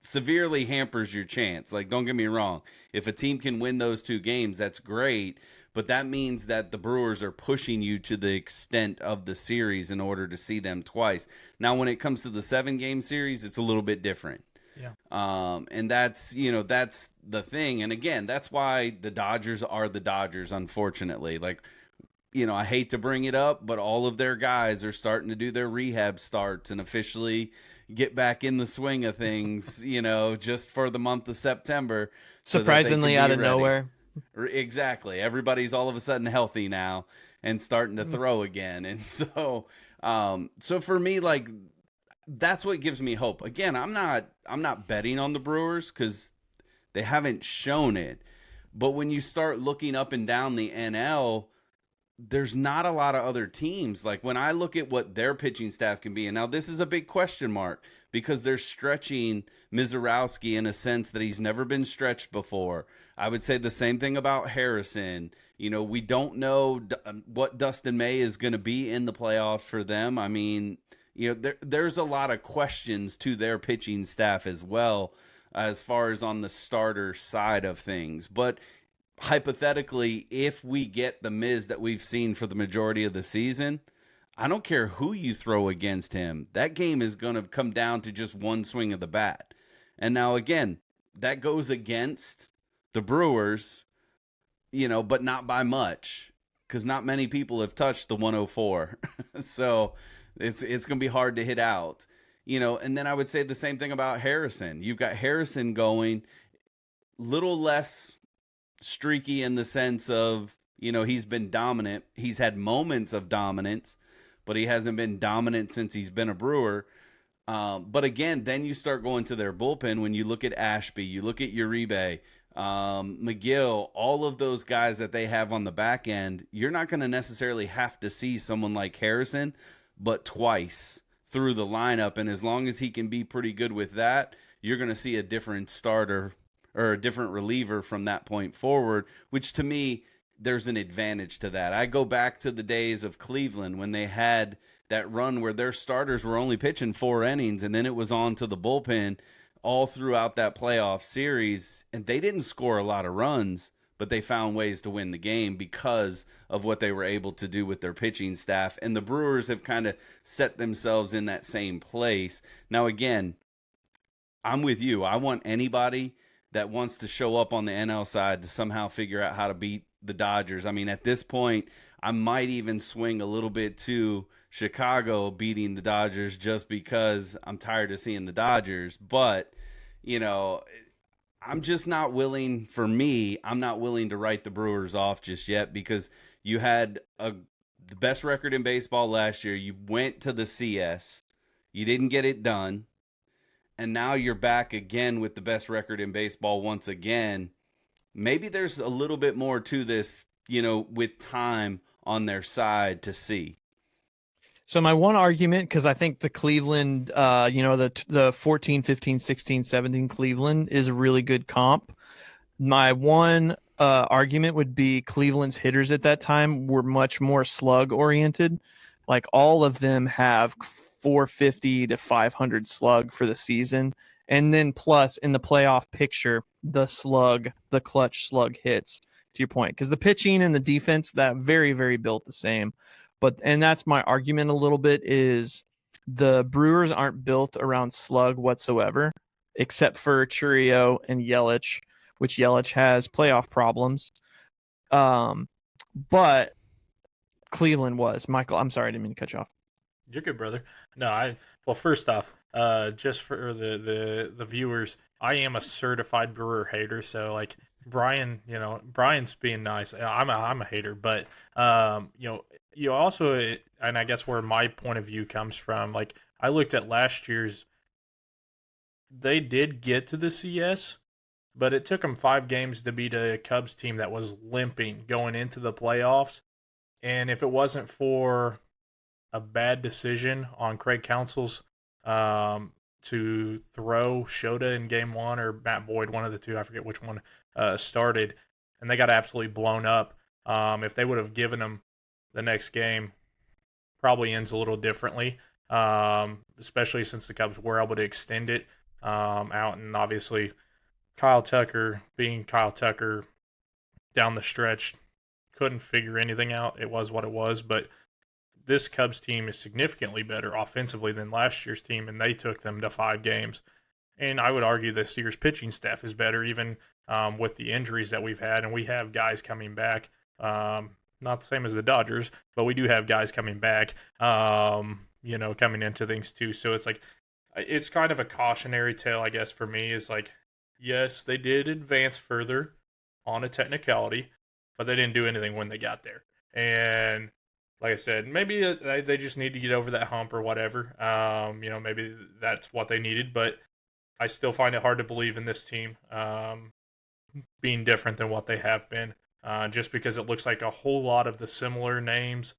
severely hampers your chance. Like, don't get me wrong. If a team can win those 2 games, that's great. But that means that the Brewers are pushing you to the extent of the series in order to see them twice. Now, when it comes to the 7-game series, it's a little bit different. Yeah. And that's the thing. And again, that's why the Dodgers are the Dodgers, unfortunately. Like, I hate to bring it up, but all of their guys are starting to do their rehab starts and officially get back in the swing of things, just for the month of September. Surprisingly out of nowhere. Exactly. Everybody's all of a sudden healthy now and starting to throw again. And so for me, like, that's what gives me hope. Again, I'm not betting on the Brewers because they haven't shown it. But when you start looking up and down the NL, there's not a lot of other teams. Like, when I look at what their pitching staff can be, and now this is a big question mark because they're stretching Mizorowski in a sense that he's never been stretched before. I would say the same thing about Harrison. We don't know what Dustin May is going to be in the playoffs for them. I mean, there's a lot of questions to their pitching staff as well, as far as on the starter side of things. But hypothetically, if we get the Miz that we've seen for the majority of the season, I don't care who you throw against him. That game is going to come down to just one swing of the bat. And now, again, that goes against the Brewers, but not by much, because not many people have touched the 104. So it's going to be hard to hit out, and then I would say the same thing about Harrison. You've got Harrison going little less streaky in the sense of, he's been dominant. He's had moments of dominance, but he hasn't been dominant since he's been a Brewer. But again, then you start going to their bullpen. When you look at Ashby, you look at Uribe, McGill, all of those guys that they have on the back end, you're not going to necessarily have to see someone like Harrison but twice through the lineup. And as long as he can be pretty good with that, you're going to see a different starter or a different reliever from that point forward, which to me, there's an advantage to that. I go back to the days of Cleveland when they had that run where their starters were only pitching 4 innings, and then it was on to the bullpen all throughout that playoff series, and they didn't score a lot of runs, but they found ways to win the game because of what they were able to do with their pitching staff. And the Brewers have kind of set themselves in that same place. Now, again, I'm with you. I want anybody that wants to show up on the NL side to somehow figure out how to beat the Dodgers. I mean, at this point, I might even swing a little bit to Chicago beating the Dodgers just because I'm tired of seeing the Dodgers. But, I'm just not willing, I'm not willing to write the Brewers off just yet, because you had the best record in baseball last year. You went to the CS. You didn't get it done. And now you're back again with the best record in baseball once again. maybe there's a little bit more to this, with time on their side to see. So my one argument, because I think the Cleveland, the 14, 15, 16, 17 Cleveland is a really good comp. My one argument would be Cleveland's hitters at that time were much more slug oriented. Like all of them have 450 to 500 slug for the season. And then plus in the playoff picture, the clutch slug hits, to your point. Because the pitching and the defense, that very, very built the same. And that's my argument a little bit, is the Brewers aren't built around slug whatsoever, except for Churio and Yelich, which Yelich has playoff problems. But Cleveland was. Michael, I'm sorry, I didn't mean to cut you off. You're good, brother. No, well, first off, just for the viewers, I am a certified Brewer hater, so like Brian's being nice. I'm a hater, but you also, and I guess where my point of view comes from, like I looked at last year's, they did get to the CS, but it took them 5 games to beat a Cubs team that was limping going into the playoffs. And if it wasn't for a bad decision on Craig Counsell's to throw Shota in game 1 or Matt Boyd, one of the two, I forget which one, started, and they got absolutely blown up. If they would have given them the next game, probably ends a little differently, especially since the Cubs were able to extend it out. And obviously Kyle Tucker, being Kyle Tucker down the stretch, couldn't figure anything out. It was what it was, but this Cubs team is significantly better offensively than last year's team, and they took them to 5 games. And I would argue this year's pitching staff is better, even with the injuries that we've had, and we have guys coming back. Not the same as the Dodgers, but we do have guys coming back, coming into things too. So it's like, it's kind of a cautionary tale, I guess, for me, is like, yes, they did advance further on a technicality, but they didn't do anything when they got there. And like I said, maybe they just need to get over that hump or whatever. Maybe that's what they needed, but I still find it hard to believe in this team being different than what they have been, just because it looks like a whole lot of the similar names,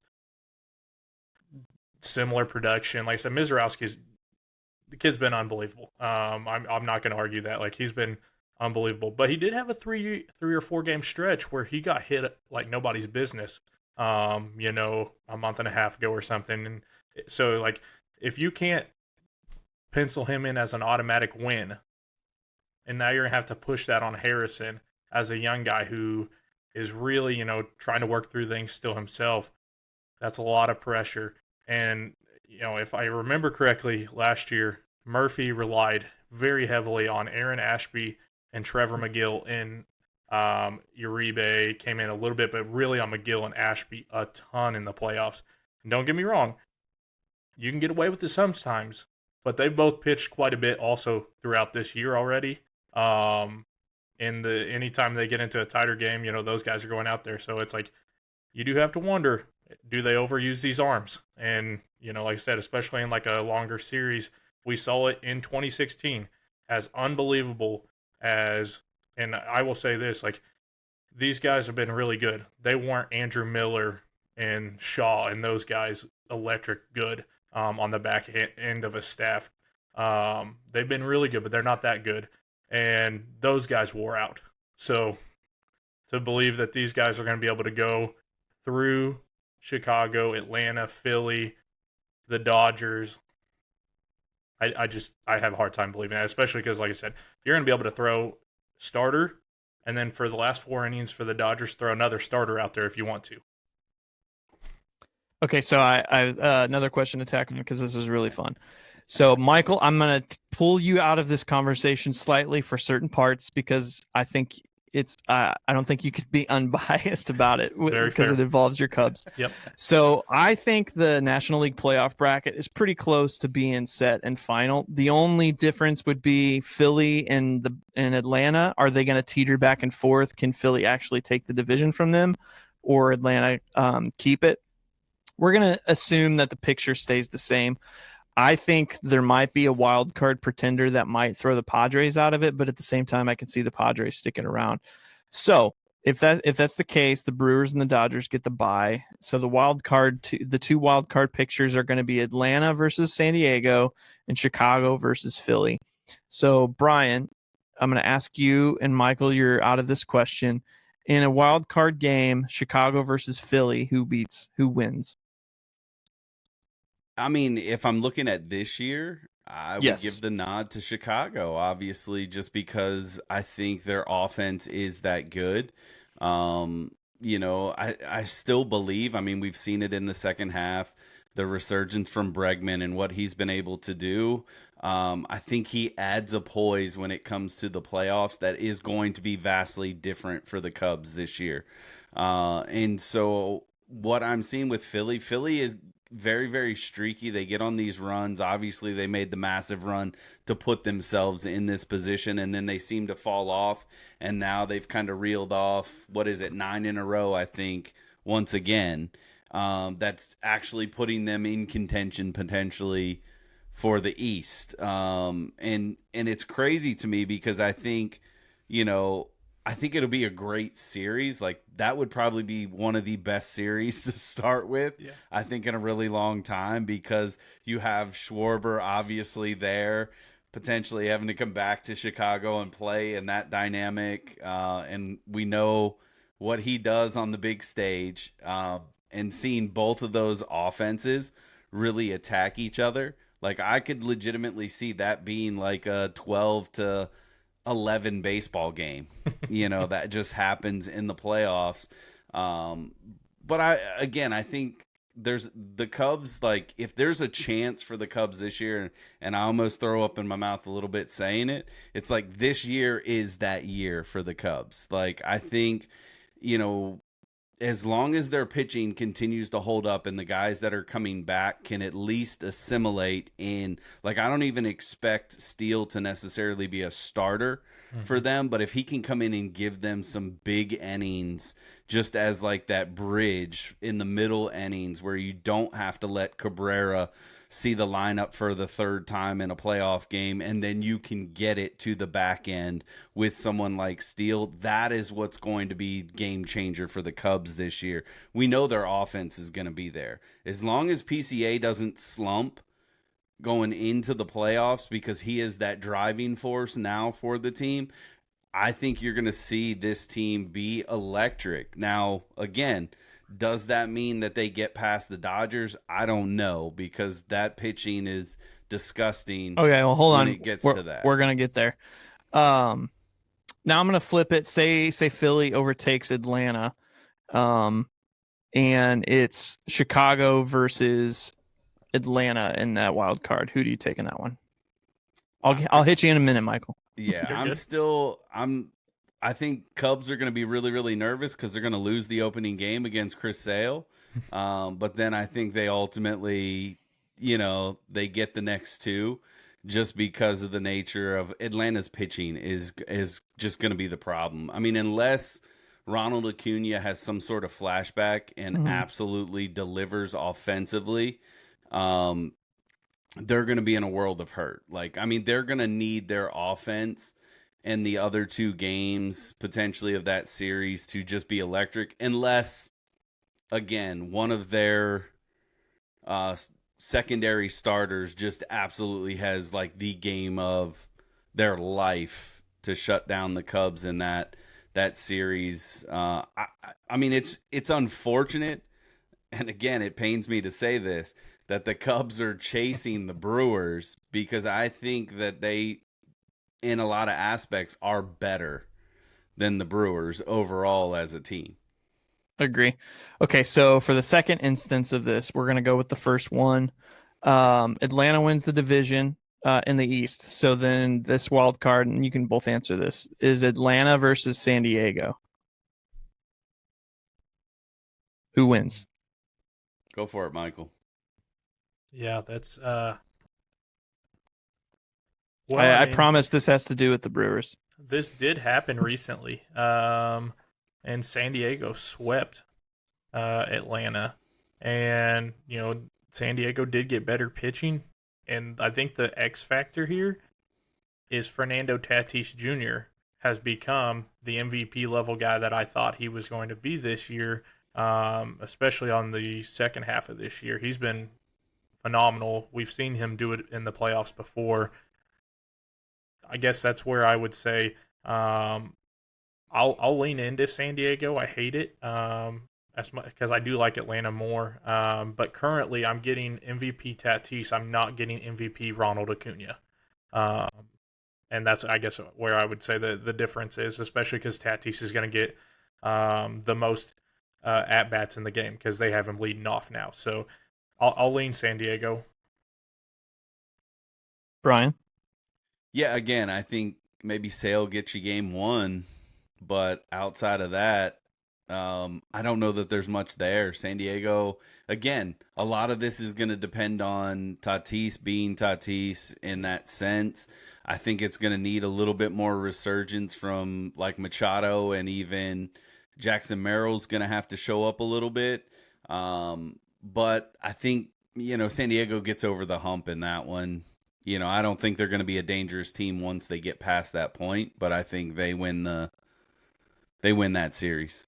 similar production. Like I said, the kid's been unbelievable. I'm not going to argue that. Like, he's been unbelievable, but he did have a 3 or 4 game stretch where he got hit like nobody's business. A month and a half ago or something. And so, like, if you can't pencil him in as an automatic win, and now you're going to have to push that on Harrison as a young guy who is really, trying to work through things still himself, that's a lot of pressure. And, if I remember correctly, last year, Murphy relied very heavily on Aaron Ashby and Trevor McGill in Uribe came in a little bit, but really on McGill and Ashby a ton in the playoffs. And don't get me wrong, you can get away with it sometimes, but they've both pitched quite a bit also throughout this year already. Anytime they get into a tighter game, those guys are going out there. So it's like, you do have to wonder, do they overuse these arms? And, like I said, especially in like a longer series, we saw it in 2016, as unbelievable as, and I will say this, like, these guys have been really good. They weren't Andrew Miller and Shaw and those guys electric good on the back end of a staff. They've been really good, but they're not that good. And those guys wore out. So to believe that these guys are going to be able to go through Chicago, Atlanta, Philly, the Dodgers, I have a hard time believing that, especially because, like I said, you're going to be able to throw starter, and then for the last 4 innings for the Dodgers, throw another starter out there if you want to. Okay, so I another question to tackle because this is really fun. So, Michael, I'm going to pull you out of this conversation slightly for certain parts because I think I don't think you could be unbiased about it because it involves your Cubs. Yep. So I think the National League playoff bracket is pretty close to being set and final. The only difference would be Philly and Atlanta. Are they going to teeter back and forth? Can Philly actually take the division from them, or Atlanta keep it? We're going to assume that the picture stays the same. I think there might be a wild card pretender that might throw the Padres out of it, but at the same time, I can see the Padres sticking around. So if that's the case, the Brewers and the Dodgers get the bye. So the two wild card pictures are going to be Atlanta versus San Diego and Chicago versus Philly. So Brian, I'm going to ask you and Michael, you're out of this question. In a wild card game, Chicago versus Philly, who wins? I mean, if I'm looking at this year, I would Yes. give the nod to Chicago, obviously, just because I think their offense is that good. I still believe, I mean, we've seen it in the second half, the resurgence from Bregman and what he's been able to do. I think he adds a poise when it comes to the playoffs that is going to be vastly different for the Cubs this year. And so what I'm seeing with Philly is very, very streaky. They get on these runs. Obviously, they made the massive run to put themselves in this position, and then they seem to fall off. And now they've kind of reeled off, 9 in a row, I think, once again. That's actually putting them in contention potentially for the East. And it's crazy to me because I think, I think it'll be a great series. Like, that would probably be one of the best series to start with, I think, in a really long time, because you have Schwarber obviously there, potentially having to come back to Chicago and play in that dynamic. And we know what he does on the big stage. And seeing both of those offenses really attack each other, like, I could legitimately see that being like a 12-11 baseball game, that just happens in the playoffs. But I think there's the Cubs, like, if there's a chance for the Cubs this year, and I almost throw up in my mouth a little bit saying it, it's like this year is that year for the Cubs. Like, I think, as long as their pitching continues to hold up and the guys that are coming back can at least assimilate in, like, I don't even expect Steele to necessarily be a starter for them, but if he can come in and give them some big innings just as like that bridge in the middle innings where you don't have to let Cabrera see the lineup for the third time in a playoff game, and then you can get it to the back end with someone like Steele, that is what's going to be game changer for the Cubs this year. We know their offense is going to be there. As long as PCA doesn't slump going into the playoffs, because he is that driving force now for the team, I think you're going to see this team be electric. Now, again, does that mean that they get past the Dodgers? I don't know, because that pitching is disgusting. Okay, well, hold on. It gets to that. We're gonna get there. Now I'm gonna flip it. Say Philly overtakes Atlanta, and it's Chicago versus Atlanta in that wild card. Who do you take in that one? I'll hit you in a minute, Michael. Yeah, I think Cubs are going to be really, really nervous because they're going to lose the opening game against Chris Sale. But then I think they ultimately, they get the next two, just because of the nature of Atlanta's pitching is just going to be the problem. I mean, unless Ronald Acuna has some sort of flashback and absolutely delivers offensively, they're going to be in a world of hurt. Like, I mean, they're going to need their offense and the other two games potentially of that series to just be electric, unless, again, one of their secondary starters just absolutely has like the game of their life to shut down the Cubs in that series. I mean, it's unfortunate, and again, it pains me to say this, that the Cubs are chasing the Brewers, because I think that they, in a lot of aspects, are better than the Brewers overall as a team. Agree. Okay, so for the second instance of this, we're going to go with the first one. Atlanta wins the division in the East. So then this wild card, and you can both answer this, is Atlanta versus San Diego. Who wins? Go for it, Michael. Yeah, that's I promise this has to do with the Brewers. This did happen recently, and San Diego swept Atlanta, and San Diego did get better pitching, and I think the X factor here is Fernando Tatis Jr. has become the MVP level guy that I thought he was going to be this year, especially on the second half of this year. He's been phenomenal. We've seen him do it in the playoffs before. I guess that's where I would say I'll lean into San Diego. I hate it as much because I do like Atlanta more. But currently, I'm getting MVP Tatis. I'm not getting MVP Ronald Acuna. Um, and that's, I guess, where I would say the difference is, especially because Tatis is going to get the most at bats in the game because they have him leading off now. So I'll lean San Diego. Brian. Yeah, again, I think maybe Sale gets you game one, but outside of that, I don't know that there's much there. San Diego, again, a lot of this is going to depend on Tatis being Tatis in that sense. I think it's going to need a little bit more resurgence from like Machado, and even Jackson Merrill's going to have to show up a little bit. But I think, San Diego gets over the hump in that one. I don't think they're going to be a dangerous team once they get past that point, but I think they win that series.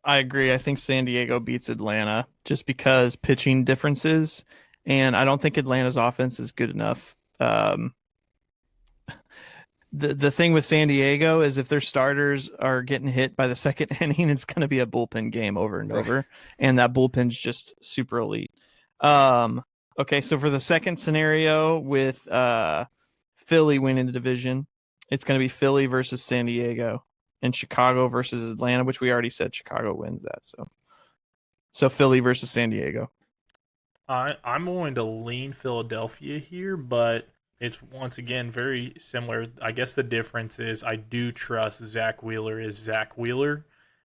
I agree. I think San Diego beats Atlanta just because pitching differences, and I don't think Atlanta's offense is good enough. The thing with San Diego is if their starters are getting hit by the second inning, it's going to be a bullpen game over and over, and that bullpen's just super elite. Okay, so for the second scenario with Philly winning the division, it's going to be Philly versus San Diego, and Chicago versus Atlanta, which we already said Chicago wins that. So Philly versus San Diego. I'm going to lean Philadelphia here, but it's once again very similar. I guess the difference is I do trust Zach Wheeler is Zach Wheeler,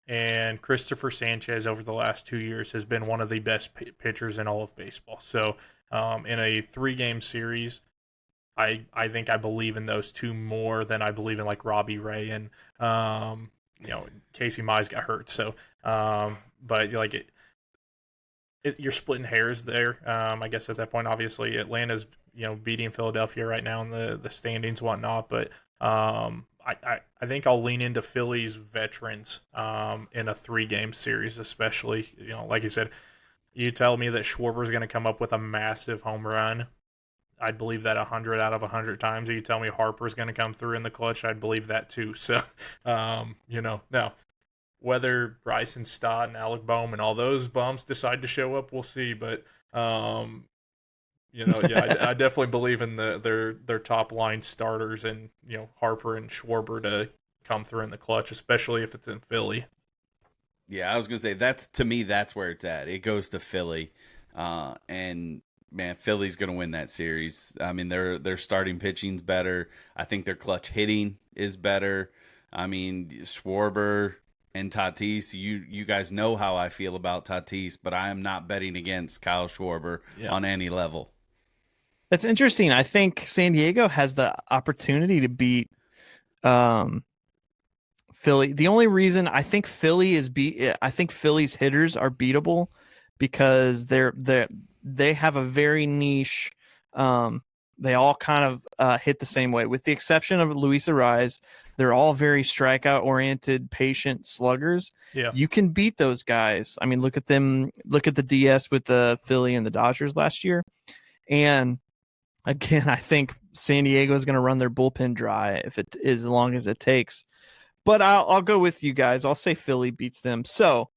and Christopher Sanchez over the last 2 years has been one of the best pitchers in all of baseball. So in a 3-game series, I think I believe in those two more than I believe in like Robbie Ray and Casey Mize got hurt. So but like you're splitting hairs there. I guess at that point, obviously Atlanta's beating Philadelphia right now in the standings, whatnot. But I think I'll lean into Philly's veterans in a 3-game series, especially like you said. You tell me that Schwarber's going to come up with a massive home run, I'd believe that 100 out of 100 times. Or you tell me Harper's going to come through in the clutch, I'd believe that too. So now whether Bryson Stott and Alec Boehm and all those bums decide to show up, we'll see. But I definitely believe in their top line starters and Harper and Schwarber to come through in the clutch, especially if it's in Philly. Yeah, I was gonna say to me that's where it's at. It goes to Philly, and man, Philly's gonna win that series. I mean, their starting pitching's better. I think their clutch hitting is better. I mean, Schwarber and Tatis, you guys know how I feel about Tatis, but I am not betting against Kyle Schwarber on any level. That's interesting. I think San Diego has the opportunity to beat Philly. The only reason I think Philly's hitters are beatable because they have a very niche. They all kind of hit the same way, with the exception of Luis Ariz. They're all very strikeout-oriented, patient sluggers. Yeah, you can beat those guys. I mean, look at them. Look at the DS with the Philly and the Dodgers last year. And again, I think San Diego is going to run their bullpen dry as long as it takes. But I'll go with you guys. I'll say Philly beats them. So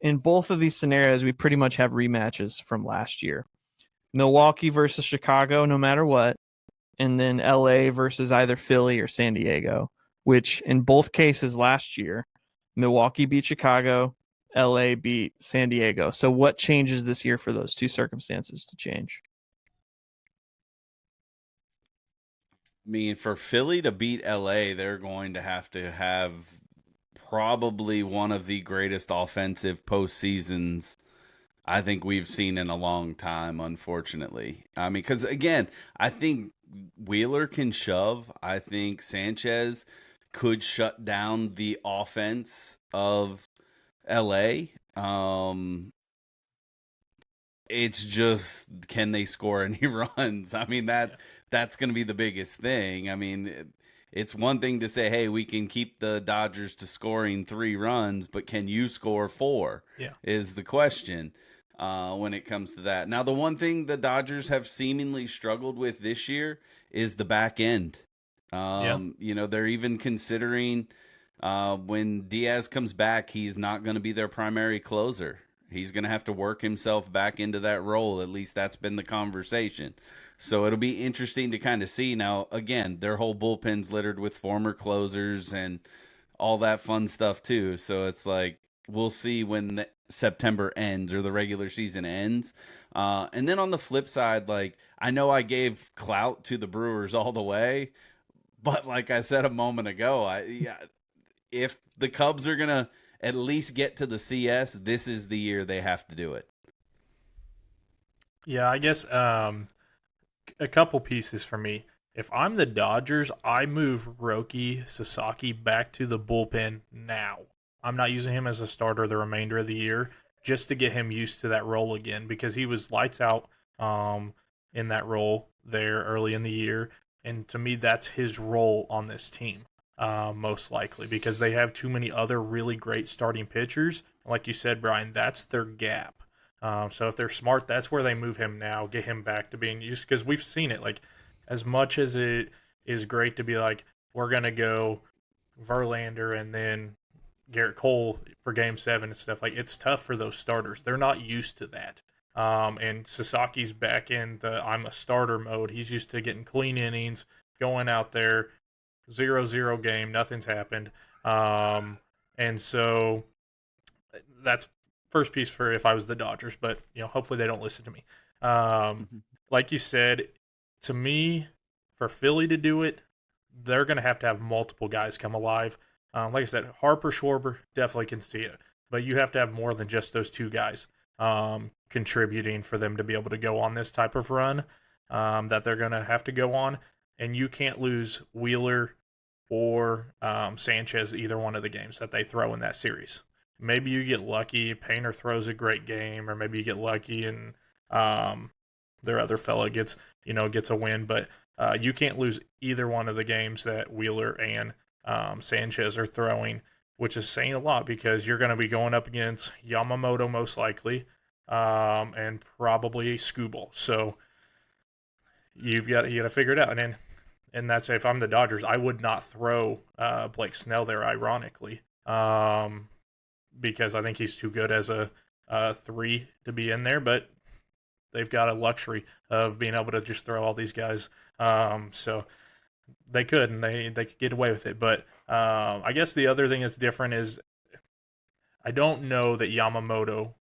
in both of these scenarios, we pretty much have rematches from last year. Milwaukee versus Chicago, no matter what. And then LA versus either Philly or San Diego, which in both cases last year, Milwaukee beat Chicago, LA beat San Diego. So what changes this year for those two circumstances to change? I mean, for Philly to beat LA, they're going to have probably one of the greatest offensive postseasons I think we've seen in a long time, unfortunately. I mean, because again, I think Wheeler can shove. I think Sanchez could shut down the offense of LA. It's just, can they score any runs? I mean, that's going to be the biggest thing. I mean, it's one thing to say, hey, we can keep the Dodgers to scoring 3 runs, but can you score 4? Yeah. Is the question when it comes to that. Now, the one thing the Dodgers have seemingly struggled with this year is the back end. You know, they're even considering when Diaz comes back, he's not going to be their primary closer. He's going to have to work himself back into that role. At least that's been the conversation. So it'll be interesting to kind of see. Now, again, their whole bullpen's littered with former closers and all that fun stuff too. So it's like we'll see when September ends or the regular season ends. And then on the flip side, like I know I gave clout to the Brewers all the way, but like I said a moment ago, if the Cubs are gonna at least get to the CS, this is the year they have to do it. Yeah, I guess a couple pieces for me. If I'm the Dodgers, I move Roki Sasaki back to the bullpen now. I'm not using him as a starter the remainder of the year just to get him used to that role again because he was lights out in that role there early in the year. And to me, that's his role on this team, most likely, because they have too many other really great starting pitchers. Like you said, Brian, that's their gap. So if they're smart, that's where they move him now, get him back to being used. Because we've seen it, like, as much as it is great to be like, we're going to go Verlander and then Garrett Cole for Game 7 and stuff, like, it's tough for those starters. They're not used to that. And Sasaki's back in the I'm a starter mode. He's used to getting clean innings, going out there, 0-0 game, nothing's happened. And so that's first piece for if I was the Dodgers, but you know, hopefully they don't listen to me. Like you said, to me, for Philly to do it, they're going to have multiple guys come alive. Like I said, Harper, Schwarber, definitely can see it, but you have to have more than just those 2 guys contributing for them to be able to go on this type of run that they're going to have to go on. And you can't lose Wheeler or Sanchez either one of the games that they throw in that series. Maybe you get lucky, Painter throws a great game, or maybe you get lucky and their other fella gets a win. But you can't lose either one of the games that Wheeler and Sanchez are throwing, which is saying a lot because you're going to be going up against Yamamoto most likely and probably Skubal. So you got to figure it out. And that's if I'm the Dodgers, I would not throw Blake Snell there, ironically, because I think he's too good as a 3 to be in there. But they've got a luxury of being able to just throw all these guys. So they could, and they could get away with it. But I guess the other thing that's different is I don't know that Yamamoto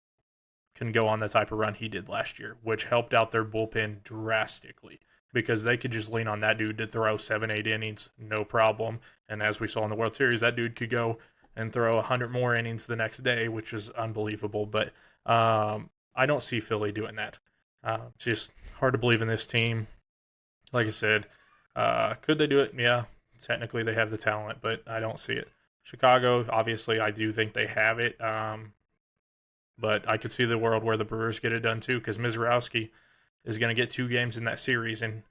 can go on the type of run he did last year, which helped out their bullpen drastically because they could just lean on that dude to throw 7-8 innings, no problem. And as we saw in the World Series, that dude could go and throw 100 more innings the next day, which is unbelievable. But I don't see Philly doing that. It's just hard to believe in this team. Like I said, could they do it? Yeah, technically they have the talent, but I don't see it. Chicago, obviously, I do think they have it. But I could see the world where the Brewers get it done too, because Mizrowski is going to get 2 games in that series, and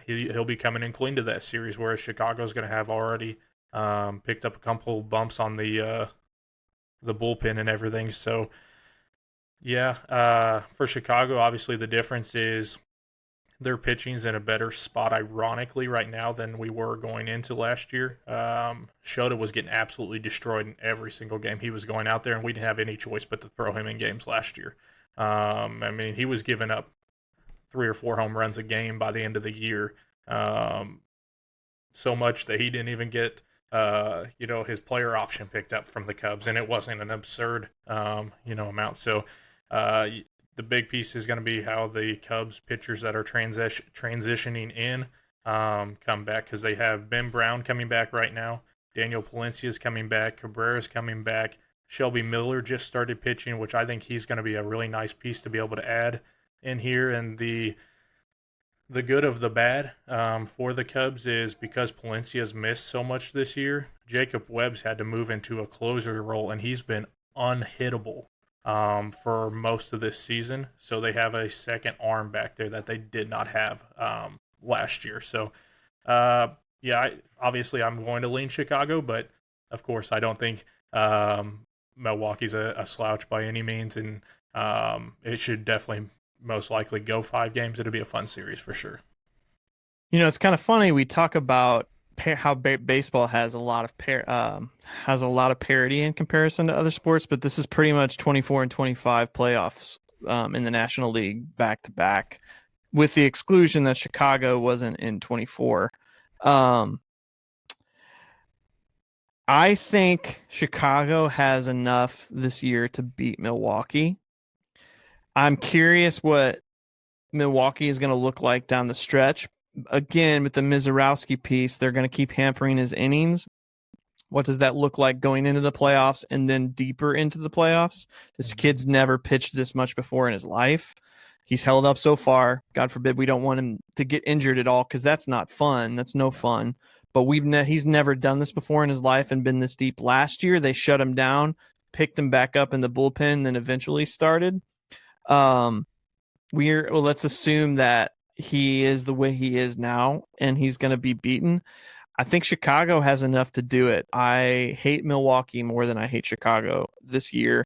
he'll be coming in clean to that series, whereas Chicago's going to have already picked up a couple bumps on the bullpen and everything. So, yeah, for Chicago, obviously the difference is their pitching's in a better spot, ironically, right now than we were going into last year. Shota was getting absolutely destroyed in every single game he was going out there, and we didn't have any choice but to throw him in games last year. I mean, he was giving up 3 or 4 home runs a game by the end of the year, so much that he didn't even get his player option picked up from the Cubs, and it wasn't an absurd amount. So the big piece is going to be how the Cubs pitchers that are transitioning in come back, because they have Ben Brown coming back right now, Daniel Palencia is coming back, Cabrera's coming back, Shelby Miller just started pitching, which I think he's going to be a really nice piece to be able to add in here. And the good of the bad for the Cubs is because Palencia's missed so much this year, Jacob Webb's had to move into a closer role, and he's been unhittable for most of this season. So they have a second arm back there that they did not have last year. So Obviously I'm going to lean Chicago, but of course I don't think Milwaukee's a slouch by any means, and it should definitely most likely go 5 games. It'll be a fun series for sure. It's kind of funny. We talk about how baseball has a lot of parity in comparison to other sports, but this is pretty much 24 and 25 playoffs in the National League back to back, with the exclusion that Chicago wasn't in 24. I think Chicago has enough this year to beat Milwaukee. I'm curious what Milwaukee is going to look like down the stretch. Again, with the Mizorowski piece, they're going to keep hampering his innings. What does that look like going into the playoffs and then deeper into the playoffs? This kid's never pitched this much before in his life. He's held up so far. God forbid we don't want him to get injured at all, because that's not fun. That's no fun. But he's never done this before in his life and been this deep. Last year, they shut him down, picked him back up in the bullpen, then eventually started. Let's assume that he is the way he is now, and he's going to be beaten. I think Chicago has enough to do it. I hate Milwaukee more than I hate Chicago this year.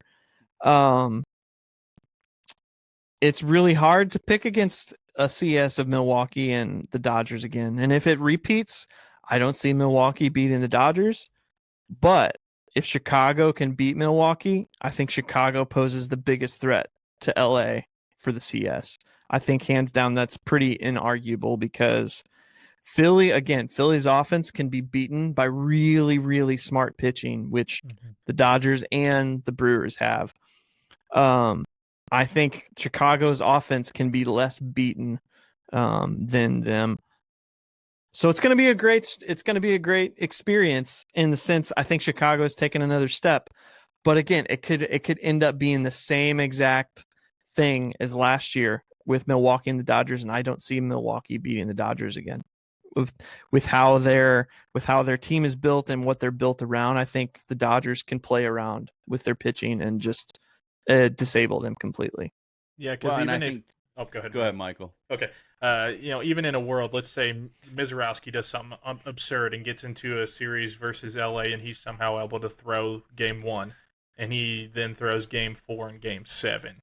It's really hard to pick against a CS of Milwaukee and the Dodgers again. And if it repeats, I don't see Milwaukee beating the Dodgers. But if Chicago can beat Milwaukee, I think Chicago poses the biggest threat to LA for the CS. I think hands down that's pretty inarguable, because Philly's offense can be beaten by really, really smart pitching, which the Dodgers and the Brewers have. I think Chicago's offense can be less beaten than them. So it's going to be a great experience, in the sense I think Chicago's taken another step. But again, it could end up being the same exact thing as last year with Milwaukee and the Dodgers, and I don't see Milwaukee beating the Dodgers again. With how their team is built and what they're built around, I think the Dodgers can play around with their pitching and just disable them completely. Yeah, because go ahead, Michael. Okay, even in a world, let's say Mizorowski does something absurd and gets into a series versus LA, and he's somehow able to throw Game 1, and he then throws Game 4 and Game 7.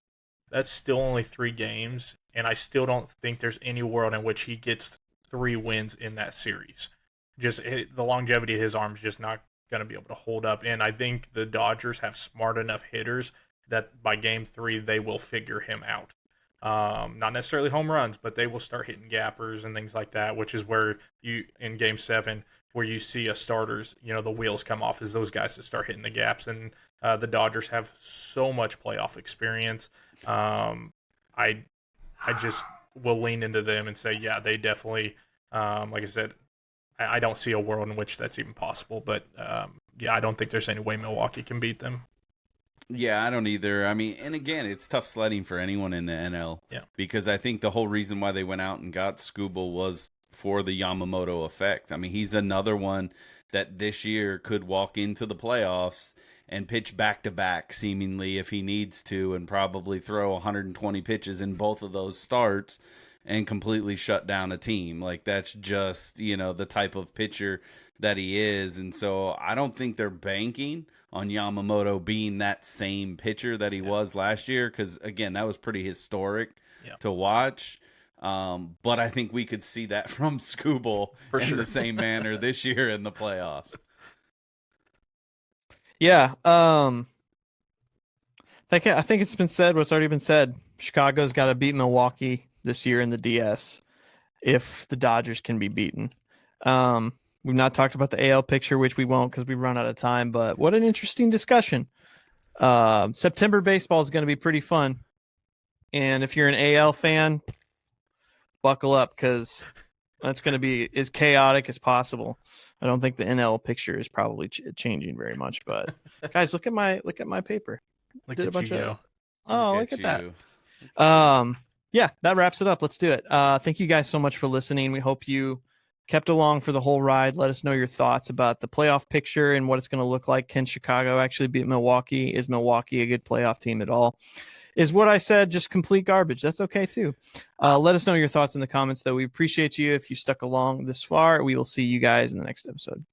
That's still only 3 games, and I still don't think there's any world in which he gets 3 wins in that series. Just the longevity of his arm is just not going to be able to hold up, and I think the Dodgers have smart enough hitters that by Game 3 they will figure him out. Not necessarily home runs, but they will start hitting gappers and things like that, which is where in Game 7, where you see a starters, the wheels come off, is those guys that start hitting the gaps. And the Dodgers have so much playoff experience. I just will lean into them and say, yeah, they definitely, like I said, I don't see a world in which that's even possible. But I don't think there's any way Milwaukee can beat them. Yeah, I don't either. I mean, and again, it's tough sledding for anyone in the NL. Yeah. Because I think the whole reason why they went out and got Skubal was for the Yamamoto effect. I mean, he's another one that this year could walk into the playoffs and pitch back-to-back, seemingly, if he needs to, and probably throw 120 pitches in both of those starts and completely shut down a team. Like, that's just, the type of pitcher that he is. And so I don't think they're banking on Yamamoto being that same pitcher that he was last year, because, again, that was pretty historic to watch. But I think we could see that from Skubal in the same manner this year in the playoffs. Yeah. I think it's been said what's already been said. Chicago's got to beat Milwaukee this year in the DS if the Dodgers can be beaten. We've not talked about the AL picture, which we won't because we've run out of time, but what an interesting discussion. September baseball is going to be pretty fun. And if you're an AL fan, buckle up, because that's going to be as chaotic as possible. I don't think the NL picture is probably changing very much, but guys, look at my paper. Look Did a at bunch you of go. look at that. Yeah, that wraps it up. Let's do it. Thank you guys so much for listening. We hope you kept along for the whole ride. Let us know your thoughts about the playoff picture and what it's going to look like. Can Chicago actually beat Milwaukee? Is Milwaukee a good playoff team at all? Is what I said just complete garbage? That's okay too. Let us know your thoughts in the comments, though. We appreciate you if you stuck along this far. We will see you guys in the next episode.